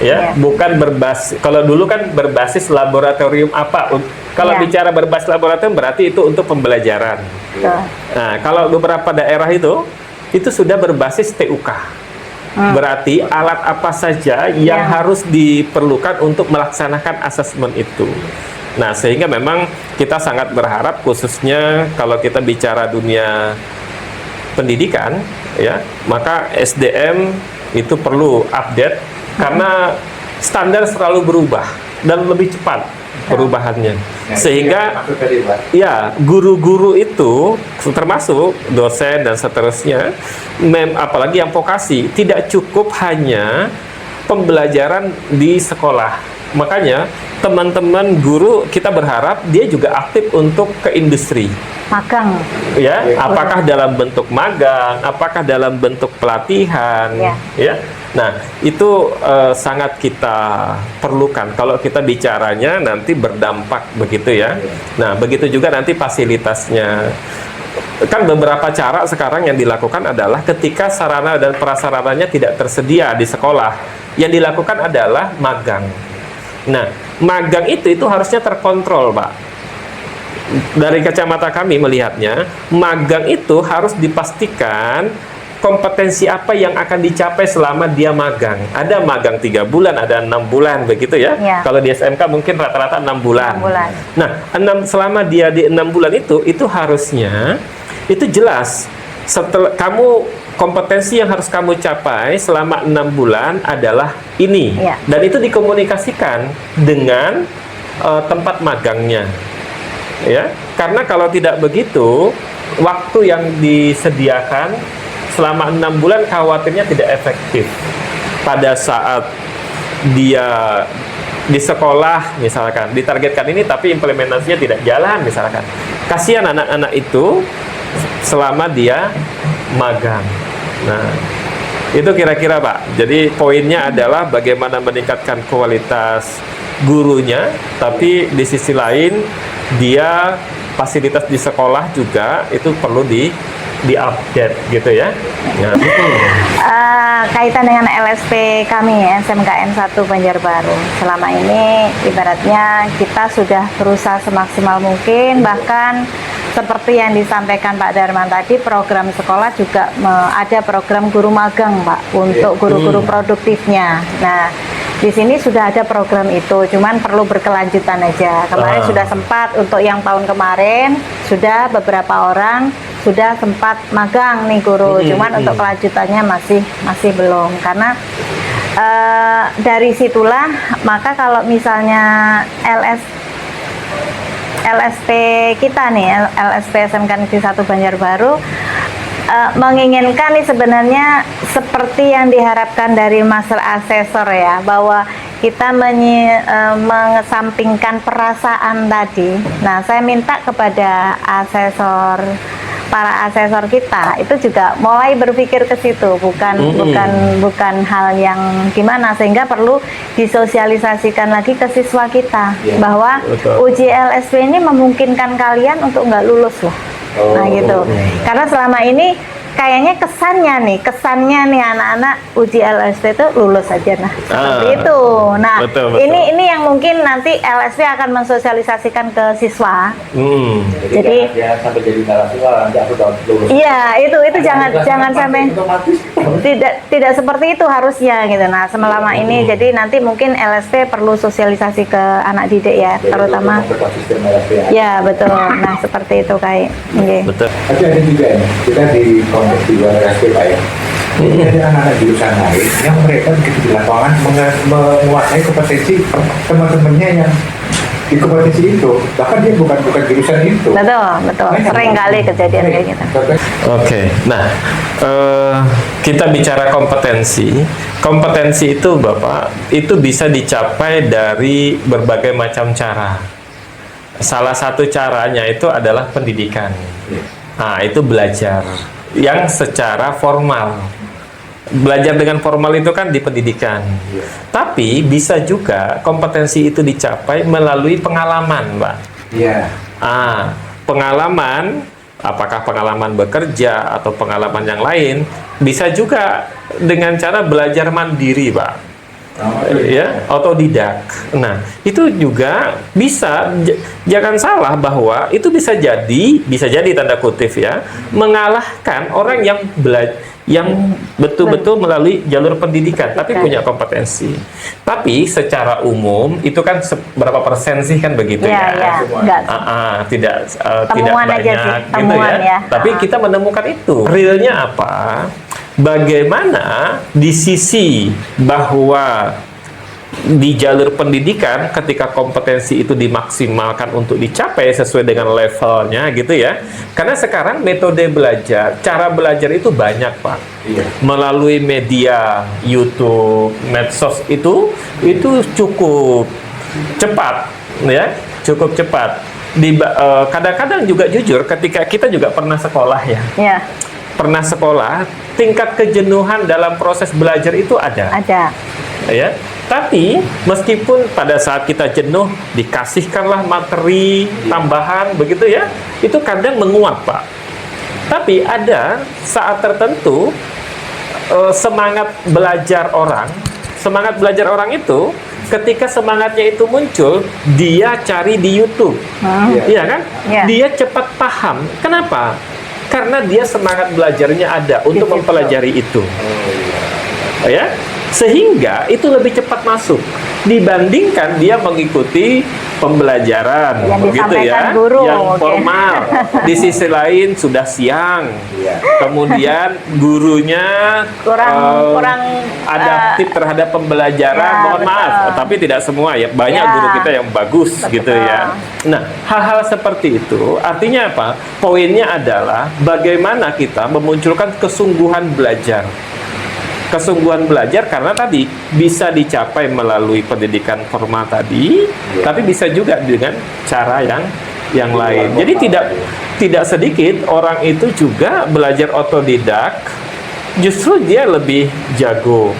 Ya, bukan berbasis. Kalau dulu kan berbasis laboratorium apa? Kalau bicara berbasis laboratorium berarti itu untuk pembelajaran. Nah, kalau beberapa daerah itu sudah berbasis TUK. Berarti alat apa saja yang harus diperlukan untuk melaksanakan asesmen itu. Nah, sehingga memang kita sangat berharap khususnya kalau kita bicara dunia pendidikan, ya, maka SDM itu perlu update karena standar selalu berubah dan lebih cepat perubahannya. Sehingga ya, guru-guru itu termasuk dosen dan seterusnya, apalagi yang vokasi, tidak cukup hanya pembelajaran di sekolah. Makanya teman-teman guru kita berharap dia juga aktif untuk ke industri. Magang. Ya, apakah dalam bentuk magang, apakah dalam bentuk pelatihan, ya. Nah, itu sangat kita perlukan. Kalau kita bicaranya nanti berdampak begitu ya. Nah, begitu juga nanti fasilitasnya. Kan beberapa cara sekarang yang dilakukan adalah ketika sarana dan prasarananya tidak tersedia di sekolah, yang dilakukan adalah magang. Nah, magang itu harusnya terkontrol, Pak. Dari kacamata kami melihatnya, magang itu harus dipastikan kompetensi apa yang akan dicapai selama dia magang. Ada magang 3 bulan, ada 6 bulan, begitu ya. Kalau di SMK mungkin rata-rata 6 bulan. Nah, selama dia di 6 bulan itu harusnya itu jelas. Setelah kompetensi yang harus kamu capai selama 6 bulan adalah ini. Dan itu dikomunikasikan dengan tempat magangnya. Ya, karena kalau tidak begitu, waktu yang disediakan selama 6 bulan khawatirnya tidak efektif. Pada saat dia di sekolah misalkan ditargetkan ini tapi implementasinya tidak jalan misalkan. Kasihan anak-anak itu selama dia magang. Nah, itu kira-kira Pak. Jadi poinnya adalah bagaimana meningkatkan kualitas gurunya, tapi di sisi lain dia fasilitas di sekolah juga itu perlu di-update gitu ya. Nah, Kaitan dengan LSP kami SMKN 1 Banjarbaru, selama ini ibaratnya kita sudah berusaha semaksimal mungkin, bahkan seperti yang disampaikan Pak Darman tadi, program sekolah juga ada program guru magang, Pak, untuk guru-guru produktifnya. Nah, di sini sudah ada program itu, cuman perlu berkelanjutan aja. Kemarin sudah sempat, untuk yang tahun kemarin sudah beberapa orang sudah sempat magang nih guru, cuman untuk kelanjutannya masih belum, karena dari situlah maka kalau misalnya LSP kita nih, LSP SMK Negeri 1 Banjarbaru menginginkan nih sebenarnya seperti yang diharapkan dari Master Asesor ya, bahwa kita mengesampingkan perasaan tadi. Nah, saya minta kepada para asesor kita itu juga mulai berpikir ke situ, bukan hal yang gimana, sehingga perlu disosialisasikan lagi ke siswa kita bahwa uji LSP ini memungkinkan kalian untuk nggak lulus loh. Nah gitu, karena selama ini kayaknya kesannya nih anak-anak uji LSP itu lulus aja, nah seperti itu. Nah betul. ini yang mungkin nanti LSP akan mensosialisasikan ke siswa. Jadi ya, sampai jadi narasi nanti aku udah lulus. Iya, itu jangan sampai tidak seperti itu harusnya gitu. Nah, selama ini jadi nanti mungkin LSP perlu sosialisasi ke anak didik ya, terutama. Ya, betul. Nah, seperti itu kayak. Betul. Tapi ada juga ya, kita di konteks di luar LSP Pak ya. Ini ada anak-anak jurusan lain yang mereka begitu di lapangan menguasai kompetensi teman-temannya yang di kompetensi itu, bahkan dia bukan jurusan itu. Betul. Sering kali kejadian kayak gitu. Oke, nah kita bicara kompetensi itu Bapak, itu bisa dicapai dari berbagai macam cara. Salah satu caranya itu adalah pendidikan. Nah, itu belajar yang secara formal. Belajar dengan formal itu kan di pendidikan. Tapi bisa juga kompetensi itu dicapai melalui pengalaman, Pak. Iya. Pengalaman, apakah pengalaman bekerja atau pengalaman yang lain, bisa juga dengan cara belajar mandiri, Pak. Ya, otodidak. Nah, itu juga bisa, jangan salah bahwa itu bisa jadi tanda kutip ya, mengalahkan orang yang betul-betul melalui jalur pendidikan tapi punya kompetensi. Tapi secara umum itu kan berapa persen sih kan begitu ya? Tidak banyak gitu ya. Tapi kita menemukan itu. Realnya apa? Bagaimana di sisi bahwa di jalur pendidikan ketika kompetensi itu dimaksimalkan untuk dicapai sesuai dengan levelnya gitu ya. Karena sekarang metode belajar, cara belajar itu banyak, Pak. Melalui media YouTube, medsos itu cukup cepat ya, cukup cepat. Kadang-kadang juga jujur ketika kita juga pernah sekolah ya. Pernah sekolah, tingkat kejenuhan dalam proses belajar itu ada. Ya. Tapi meskipun pada saat kita jenuh dikasihkanlah materi tambahan begitu ya, itu kadang menguap, Pak. Tapi ada saat tertentu semangat belajar orang itu ketika semangatnya itu muncul, dia cari di YouTube. Iya kan? Dia cepat paham. Kenapa? Karena dia semangat belajarnya ada untuk mempelajari itu. Ya. Sehingga itu lebih cepat masuk dibandingkan dia mengikuti pembelajaran yang begitu ya, guru, yang formal. Di sisi lain sudah siang, kemudian gurunya kurang adaptif terhadap pembelajaran. Mohon maaf, tapi tidak semua ya. Banyak guru kita yang bagus gitu ya. Nah, hal-hal seperti itu artinya apa? Poinnya adalah bagaimana kita memunculkan kesungguhan belajar. Kesungguhan belajar karena tadi bisa dicapai melalui pendidikan formal tadi, tapi bisa juga dengan cara yang lain. Jadi tidak sedikit orang itu juga belajar otodidak, justru dia lebih jago.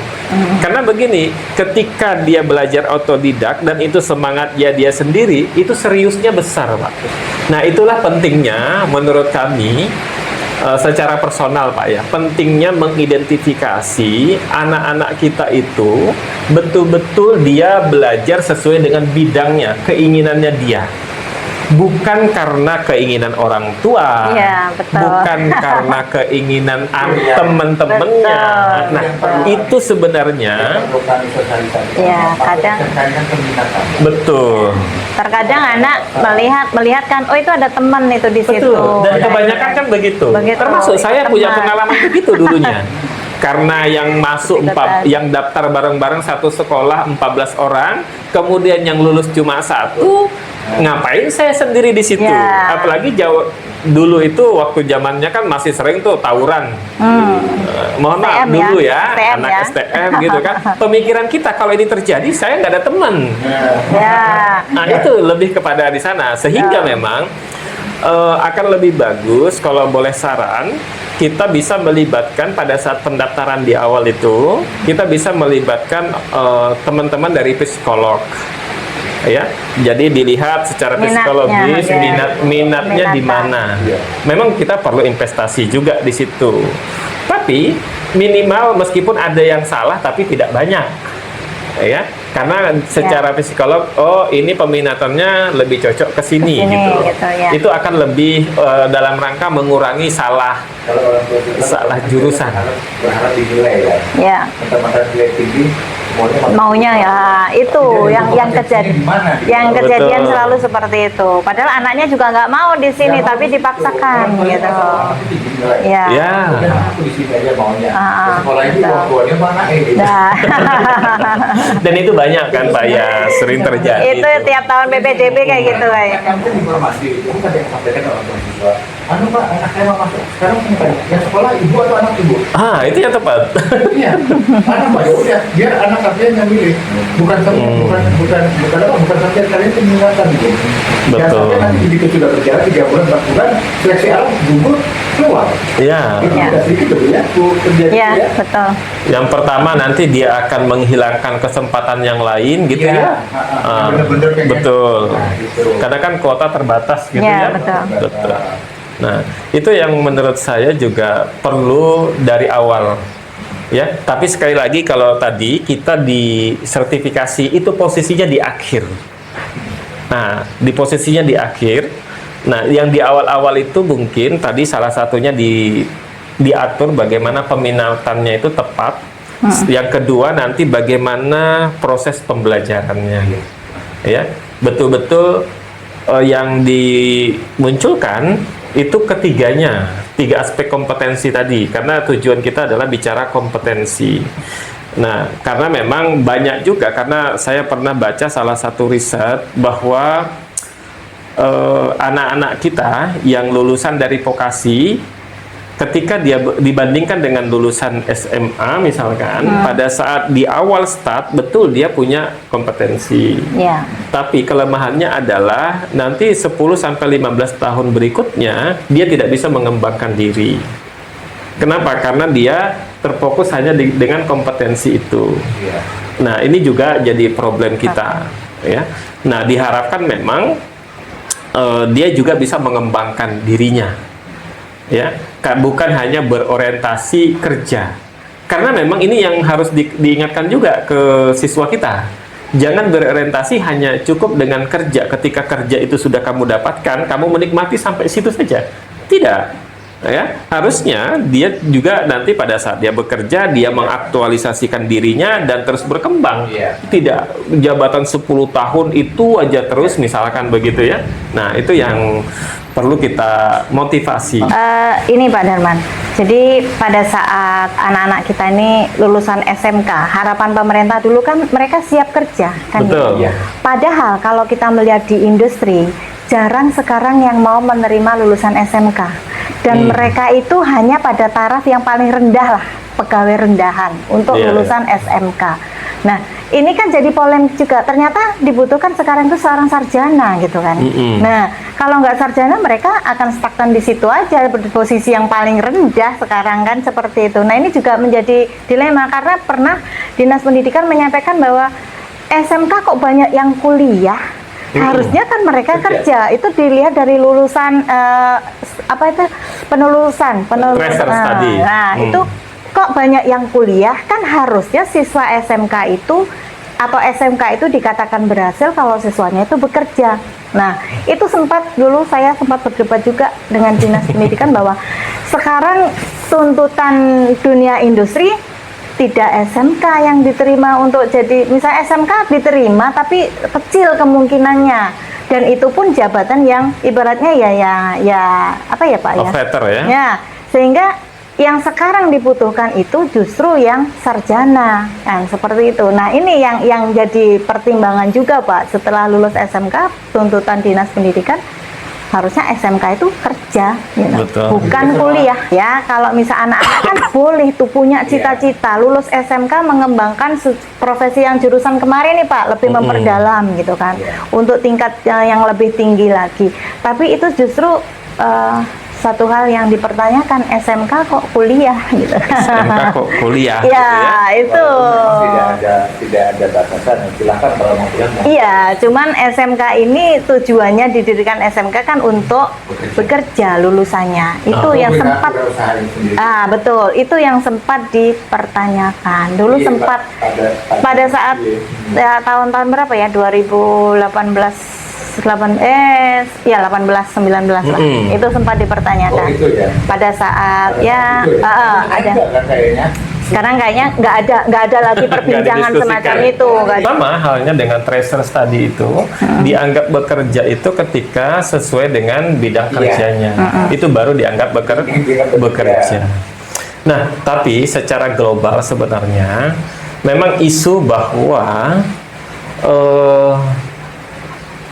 Karena begini, ketika dia belajar otodidak dan itu semangatnya dia sendiri, itu seriusnya besar, Pak. Nah, itulah pentingnya menurut kami secara personal, Pak ya. Pentingnya mengidentifikasi anak-anak kita itu betul-betul dia belajar sesuai dengan bidangnya, keinginannya dia. Bukan karena keinginan orang tua, Iya, betul. bukan karena keinginan teman-temannya. Nah, itu sebenarnya Ya, kadang betul. terkadang anak melihat kan, oh itu ada teman itu di situ. Betul. Dan Nah, kebanyakan kan begitu. Begitu. Termasuk saya punya Teman. pengalaman begitu dulunya. Karena yang masuk Betul. yang daftar bareng-bareng satu sekolah 14 orang, kemudian yang lulus cuma satu, ngapain saya sendiri di situ? Ya. Apalagi dulu itu waktu zamannya kan masih sering tuh tawuran. Mohon maaf STM ya, dulu ya, STM anak ya. STM gitu kan. Pemikiran kita kalau ini terjadi, saya nggak ada teman. Ya. Nah, itu lebih kepada di sana. Sehingga memang akan lebih bagus kalau boleh saran, kita bisa melibatkan pada saat pendaftaran di awal itu, kita bisa melibatkan teman-teman dari psikolog. Ya, jadi dilihat secara Minatnya, psikologis ya. minatnya di Minatan. mana. Memang kita perlu investasi juga di situ. Tapi minimal meskipun ada yang salah tapi tidak banyak. Ya, karena secara psikolog, oh ini peminatannya lebih cocok ke sini Kesini, gitu. ya. Itu akan lebih dalam rangka mengurangi salah jurusan. berharap dinilai ya. Ya. Mata-mata nilai tinggi Maunya ya itu yang kejadian yang kejadian Betul. selalu seperti itu. Padahal anaknya juga nggak mau di sini tapi dipaksakan gitu. Ya. Ya. Aku di sini aja maunya. Ah, Sekolah itu betul. orang tuanya mana gitu. Nah, Dan itu banyak kan Pak ya, sering terjadi. itu tiap tahun BPDB kayak gitu kayak. Kan informasi itu kan ada yang sampaikan orang tua siswa. Anu Pak, anak saya mau masuk. Sekarang saya tanya, yang sekolah ibu atau anak ibu? Ah, itu yang tepat. Iya, anak Pak, ya udah, biar anak kalian yang milih. Bukan kalian kalian peminatan gitu. Betul. Dan sampai nanti begitu sudah berjalan 3 bulan, 4 bulan, seleksi alam gugur keluar. Iya. Itu Ya. tidak sedikit berlaku terjadi Ya, ya. betul. Yang pertama nanti dia akan menghilangkan kesempatan yang lain gitu Iya, ya. Ah, bener-bener kayaknya. betul. Nah, gitu. Karena kan kuota terbatas gitu Ya, ya. betul. Betul. Nah, itu yang menurut saya juga perlu dari awal. Ya, tapi sekali lagi kalau tadi kita di sertifikasi itu posisinya di akhir. Nah, di posisinya di akhir. Nah, yang di awal-awal itu mungkin tadi salah satunya diatur bagaimana peminatannya itu tepat. Yang kedua nanti bagaimana proses pembelajarannya. Ya, betul-betul yang dimunculkan itu ketiganya, 3 aspek kompetensi tadi, karena tujuan kita adalah bicara kompetensi. Nah, karena memang banyak juga, karena saya pernah baca salah satu riset bahwa anak-anak kita yang lulusan dari vokasi, ketika dia dibandingkan dengan lulusan SMA misalkan, pada saat di awal start, betul dia punya kompetensi. Ya. Tapi kelemahannya adalah nanti 10-15 tahun berikutnya dia tidak bisa mengembangkan diri. Kenapa? Karena dia terfokus hanya dengan kompetensi itu. Iya. Nah, ini juga jadi problem kita, ya. Nah, diharapkan memang dia juga bisa mengembangkan dirinya, ya. Bukan hanya berorientasi kerja. Karena memang ini yang harus diingatkan juga ke siswa kita. Jangan berorientasi hanya cukup dengan kerja. Ketika kerja itu sudah kamu dapatkan, kamu menikmati sampai situ saja. Tidak. Ya, harusnya dia juga nanti pada saat dia bekerja, dia mengaktualisasikan dirinya dan terus berkembang. Iya. Tidak jabatan 10 tahun itu aja terus misalkan begitu ya. Nah, itu yang perlu kita motivasi. Ini Pak Darman, jadi pada saat anak-anak kita ini lulusan SMK, harapan pemerintah dulu kan mereka siap kerja, kan? Betul. Gitu? Padahal kalau kita melihat di industri, jarang sekarang yang mau menerima lulusan SMK. Dan mereka itu hanya pada taraf yang paling rendah lah, pegawai rendahan untuk Iya, lulusan SMK. Nah, ini kan jadi polemik juga. Ternyata dibutuhkan sekarang itu seorang sarjana gitu kan. Nah, kalau nggak sarjana mereka akan stagnan di situ aja, di posisi yang paling rendah sekarang kan seperti itu. Nah, ini juga menjadi dilema karena pernah Dinas Pendidikan menyampaikan bahwa SMK kok banyak yang kuliah. Harusnya kan mereka kerja. Itu dilihat dari lulusan apa itu penelulusan Tracer study. Nah, itu kok banyak yang kuliah, kan harusnya siswa SMK itu atau SMK itu dikatakan berhasil kalau siswanya itu bekerja. Nah, itu dulu saya sempat berdebat juga dengan Dinas Pendidikan bahwa sekarang tuntutan dunia industri tidak SMK yang diterima untuk jadi, misalnya SMK diterima tapi kecil kemungkinannya, dan itu pun jabatan yang ibaratnya ya apa ya Pak ya? Operator ya. Ya, sehingga yang sekarang dibutuhkan itu justru yang sarjana kan seperti itu. Nah, ini yang jadi pertimbangan juga Pak, setelah lulus SMK tuntutan Dinas Pendidikan harusnya SMK itu kerja gitu. Bukan kuliah ya. Kalau misal anak-anak kan boleh tuh punya cita-cita lulus SMK mengembangkan profesi yang jurusan kemarin nih Pak, lebih memperdalam gitu kan, untuk tingkat yang lebih tinggi lagi. Tapi itu justru satu hal yang dipertanyakan, SMK kok kuliah gitu. SMK kok kuliah ya, gitu ya. Itu tidak ada batasan, silakan kalau mau kuliah. Iya, cuman SMK ini tujuannya didirikan SMK kan untuk bekerja lulusannya. Itu yang sempat betul, itu yang sempat dipertanyakan. Dulu sempat pada saat tahun-tahun berapa ya? 2018 18 19 lah. Itu sempat dipertanyakan. Itu ya. Pada saat ada. Sekarang kayaknya nggak ada lagi perbincangan semacam itu. Sama halnya dengan tracer study itu, dianggap bekerja itu ketika sesuai dengan bidang kerjanya. Itu baru dianggap bekerja. Nah, tapi secara global sebenarnya memang isu bahwa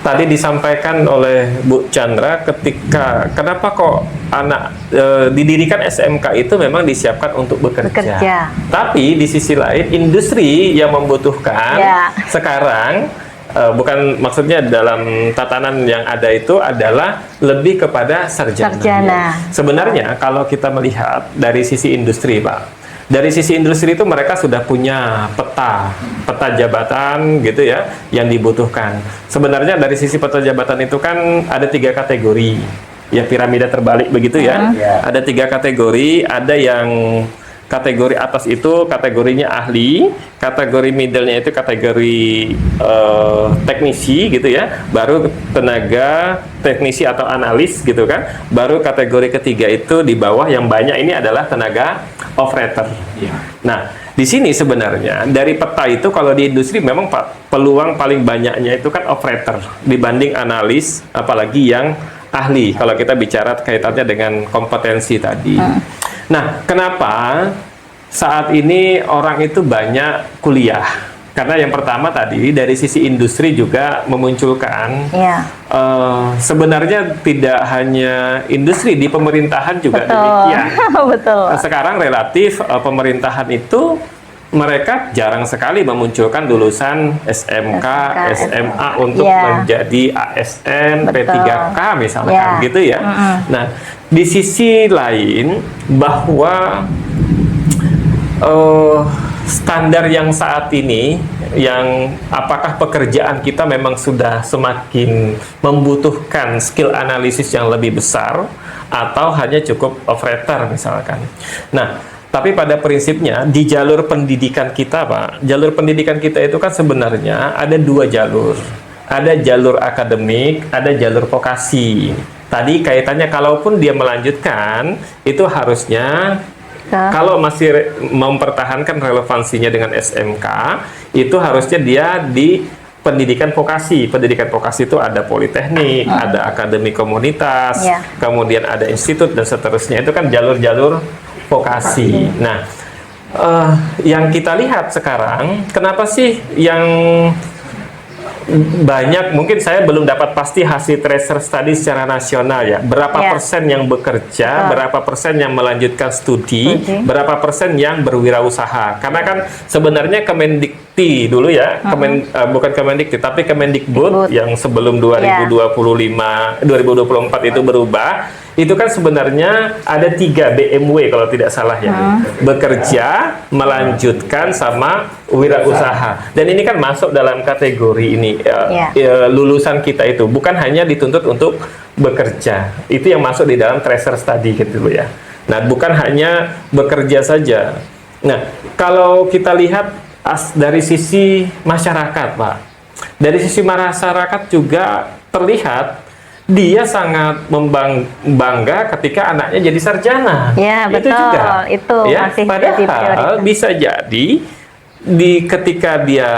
tadi disampaikan oleh Bu Chandra ketika kenapa kok anak didirikan SMK itu memang disiapkan untuk bekerja. Tapi di sisi lain industri yang membutuhkan sekarang bukan maksudnya dalam tatanan yang ada itu adalah lebih kepada sarjana. Sebenarnya kalau kita melihat dari sisi industri Pak, dari sisi industri itu mereka sudah punya peta jabatan gitu ya yang dibutuhkan. Sebenarnya dari sisi peta jabatan itu kan ada 3 kategori ya, piramida terbalik begitu ya. Ada 3 kategori, ada yang kategori atas itu kategorinya ahli, kategori middle-nya itu kategori teknisi gitu ya, baru tenaga teknisi atau analis gitu kan, baru kategori ketiga itu di bawah yang banyak ini adalah tenaga operator. Nah, di sini sebenarnya dari peta itu kalau di industri memang peluang paling banyaknya itu kan operator dibanding analis, apalagi yang ahli kalau kita bicara kaitannya dengan kompetensi tadi. Nah, kenapa saat ini orang itu banyak kuliah? Karena yang pertama tadi dari sisi industri juga memunculkan sebenarnya tidak hanya industri, di pemerintahan juga demikian. Betul. Sekarang relatif pemerintahan itu mereka jarang sekali memunculkan lulusan SMK, SMA untuk menjadi ASN, P3K misalkan gitu ya. Nah, di sisi lain bahwa standar yang saat ini, yang apakah pekerjaan kita memang sudah semakin membutuhkan skill analisis yang lebih besar atau hanya cukup operator misalkan. Nah, tapi pada prinsipnya di jalur pendidikan kita Pak, jalur pendidikan kita itu kan sebenarnya ada 2 jalur. Ada jalur akademik, ada jalur vokasi. Tadi kaitannya kalaupun dia melanjutkan, itu harusnya kalau masih mempertahankan relevansinya dengan SMK, itu harusnya dia di pendidikan vokasi. Pendidikan vokasi itu ada politeknik, ada akademi komunitas, kemudian ada institut dan seterusnya. Itu kan jalur-jalur vokasi. Nah, yang kita lihat sekarang, kenapa sih yang banyak, mungkin saya belum dapat pasti hasil tracer study secara nasional ya. Berapa Ya. persen yang bekerja, Betul. berapa persen yang melanjutkan studi, berapa persen yang berwirausaha. Karena kan sebenarnya Kemendikti dulu ya, bukan Kemendikti tapi Kemendikbud Dikbud. yang sebelum 2024 itu berubah. Itu kan sebenarnya ada 3 BMW kalau tidak salah ya. Bekerja, melanjutkan, sama wirausaha. Dan ini kan masuk dalam kategori ini lulusan kita itu bukan hanya dituntut untuk bekerja. Itu yang masuk di dalam tracer study gitu loh ya. Nah, bukan hanya bekerja saja. Nah, kalau kita lihat dari sisi masyarakat, Pak. Dari sisi masyarakat juga terlihat dia sangat bangga ketika anaknya jadi sarjana. Ya, Itu betul. juga. Itu Ya, masih jadi padahal prioritas. bisa jadi ketika dia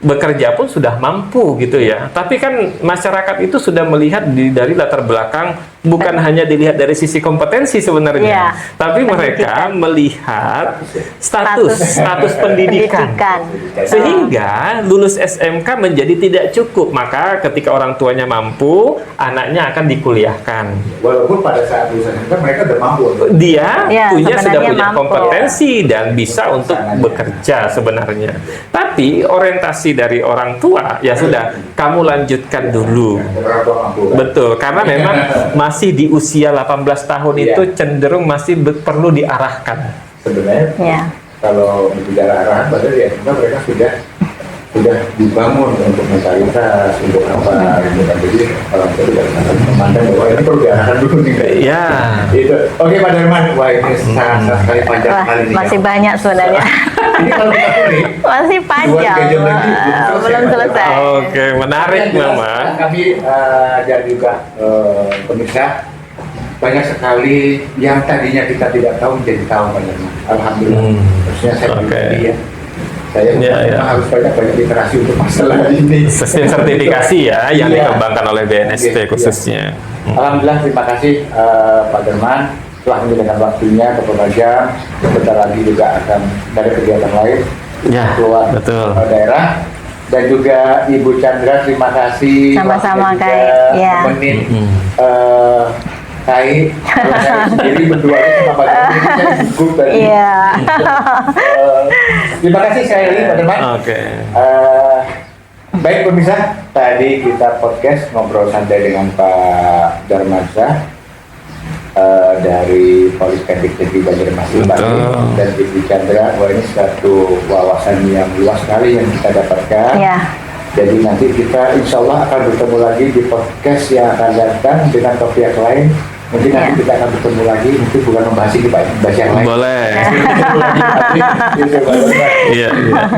bekerja pun sudah mampu gitu ya. Tapi kan masyarakat itu sudah melihat dari latar belakang, bukan hanya dilihat dari sisi kompetensi sebenarnya, Iya, tapi mereka melihat status pendidikan. Pendidikan. Sehingga lulus SMK menjadi tidak cukup. Maka ketika orang tuanya mampu, anaknya akan dikuliahkan. Walaupun pada saat lulusan SMK mereka udah mampu. Dia Ya, sudah sebenarnya punya mampu. kompetensi dan bisa untuk bekerja sebenarnya. Tapi orientasi dari orang tua ya sudah, kamu lanjutkan dulu. Orang tua mampu. Betul, karena memang masih di usia 18 tahun Iya. itu cenderung masih perlu diarahkan. Sebenarnya Ya. kalau bicara arahan, padahal di SMK mereka sudah dibangun untuk mentalitas, untuk apa gitu kan. Jadi orang tua tidak akan memandang bahwa ini perlu diarahkan dulu nih. Ya. Itu. Oke Pak Darman, wah ini sangat sekali panjang Wah, sekali nih. masih ya. banyak sebenarnya. Ini kalau kita kulik, Masih panjang. 2-3 jam lagi Belum selesai. Oke, menarik yang jelas, Mama. Kami dan juga pemirsa banyak sekali yang tadinya kita tidak tahu menjadi tahu Pak Darman. Alhamdulillah. Terusnya saya Oke. pribadi ya. Saya Ya, ya. harus banyak literasi untuk masalah ini. Sistem sertifikasi ya yang Iya. dikembangkan oleh BNSP Iya, iya. khususnya. Alhamdulillah, terima kasih Pak Darman telah menyediakan waktunya beberapa jam. Sebentar lagi juga akan dari kegiatan lain Ya, keluar betul. daerah. Dan juga Ibu Chandra, terima kasih. Sama-sama, waktunya Kai. juga Ya. nemenin Mm-mm. Kai. Kalau saya sendiri berdua sama Pak Darman saya gugup tadi. Iya. Terima kasih sekali lagi Pak Darman. Oke. Baik pemirsa, tadi kita podcast ngobrol santai dengan Pak Darmansyah dari Politeknik Negeri Banjarmasin Betul. dan Ibu Chandra. Wah, ini satu wawasan yang luas sekali yang kita dapatkan. Ya. Jadi nanti kita insya Allah akan bertemu lagi di podcast yang akan datang dengan topik yang lain. Mungkin nanti kita akan bertemu lagi, mungkin bukan membahas ini Pak, membahas yang lain. Boleh. Iya,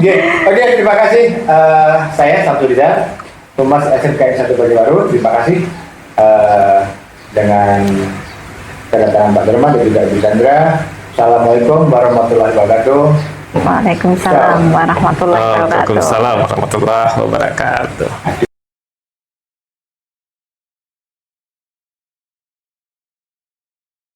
iya. Oke, terima kasih. Saya Samsudin, Humas SMK 1 Banjarbaru. Terima kasih dengan kedatangan Pak Darman dan juga Ibu Chandra. Assalamualaikum warahmatullahi wabarakatuh. Waalaikumsalam warahmatullahi wabarakatuh. Waalaikumsalam warahmatullahi wabarakatuh.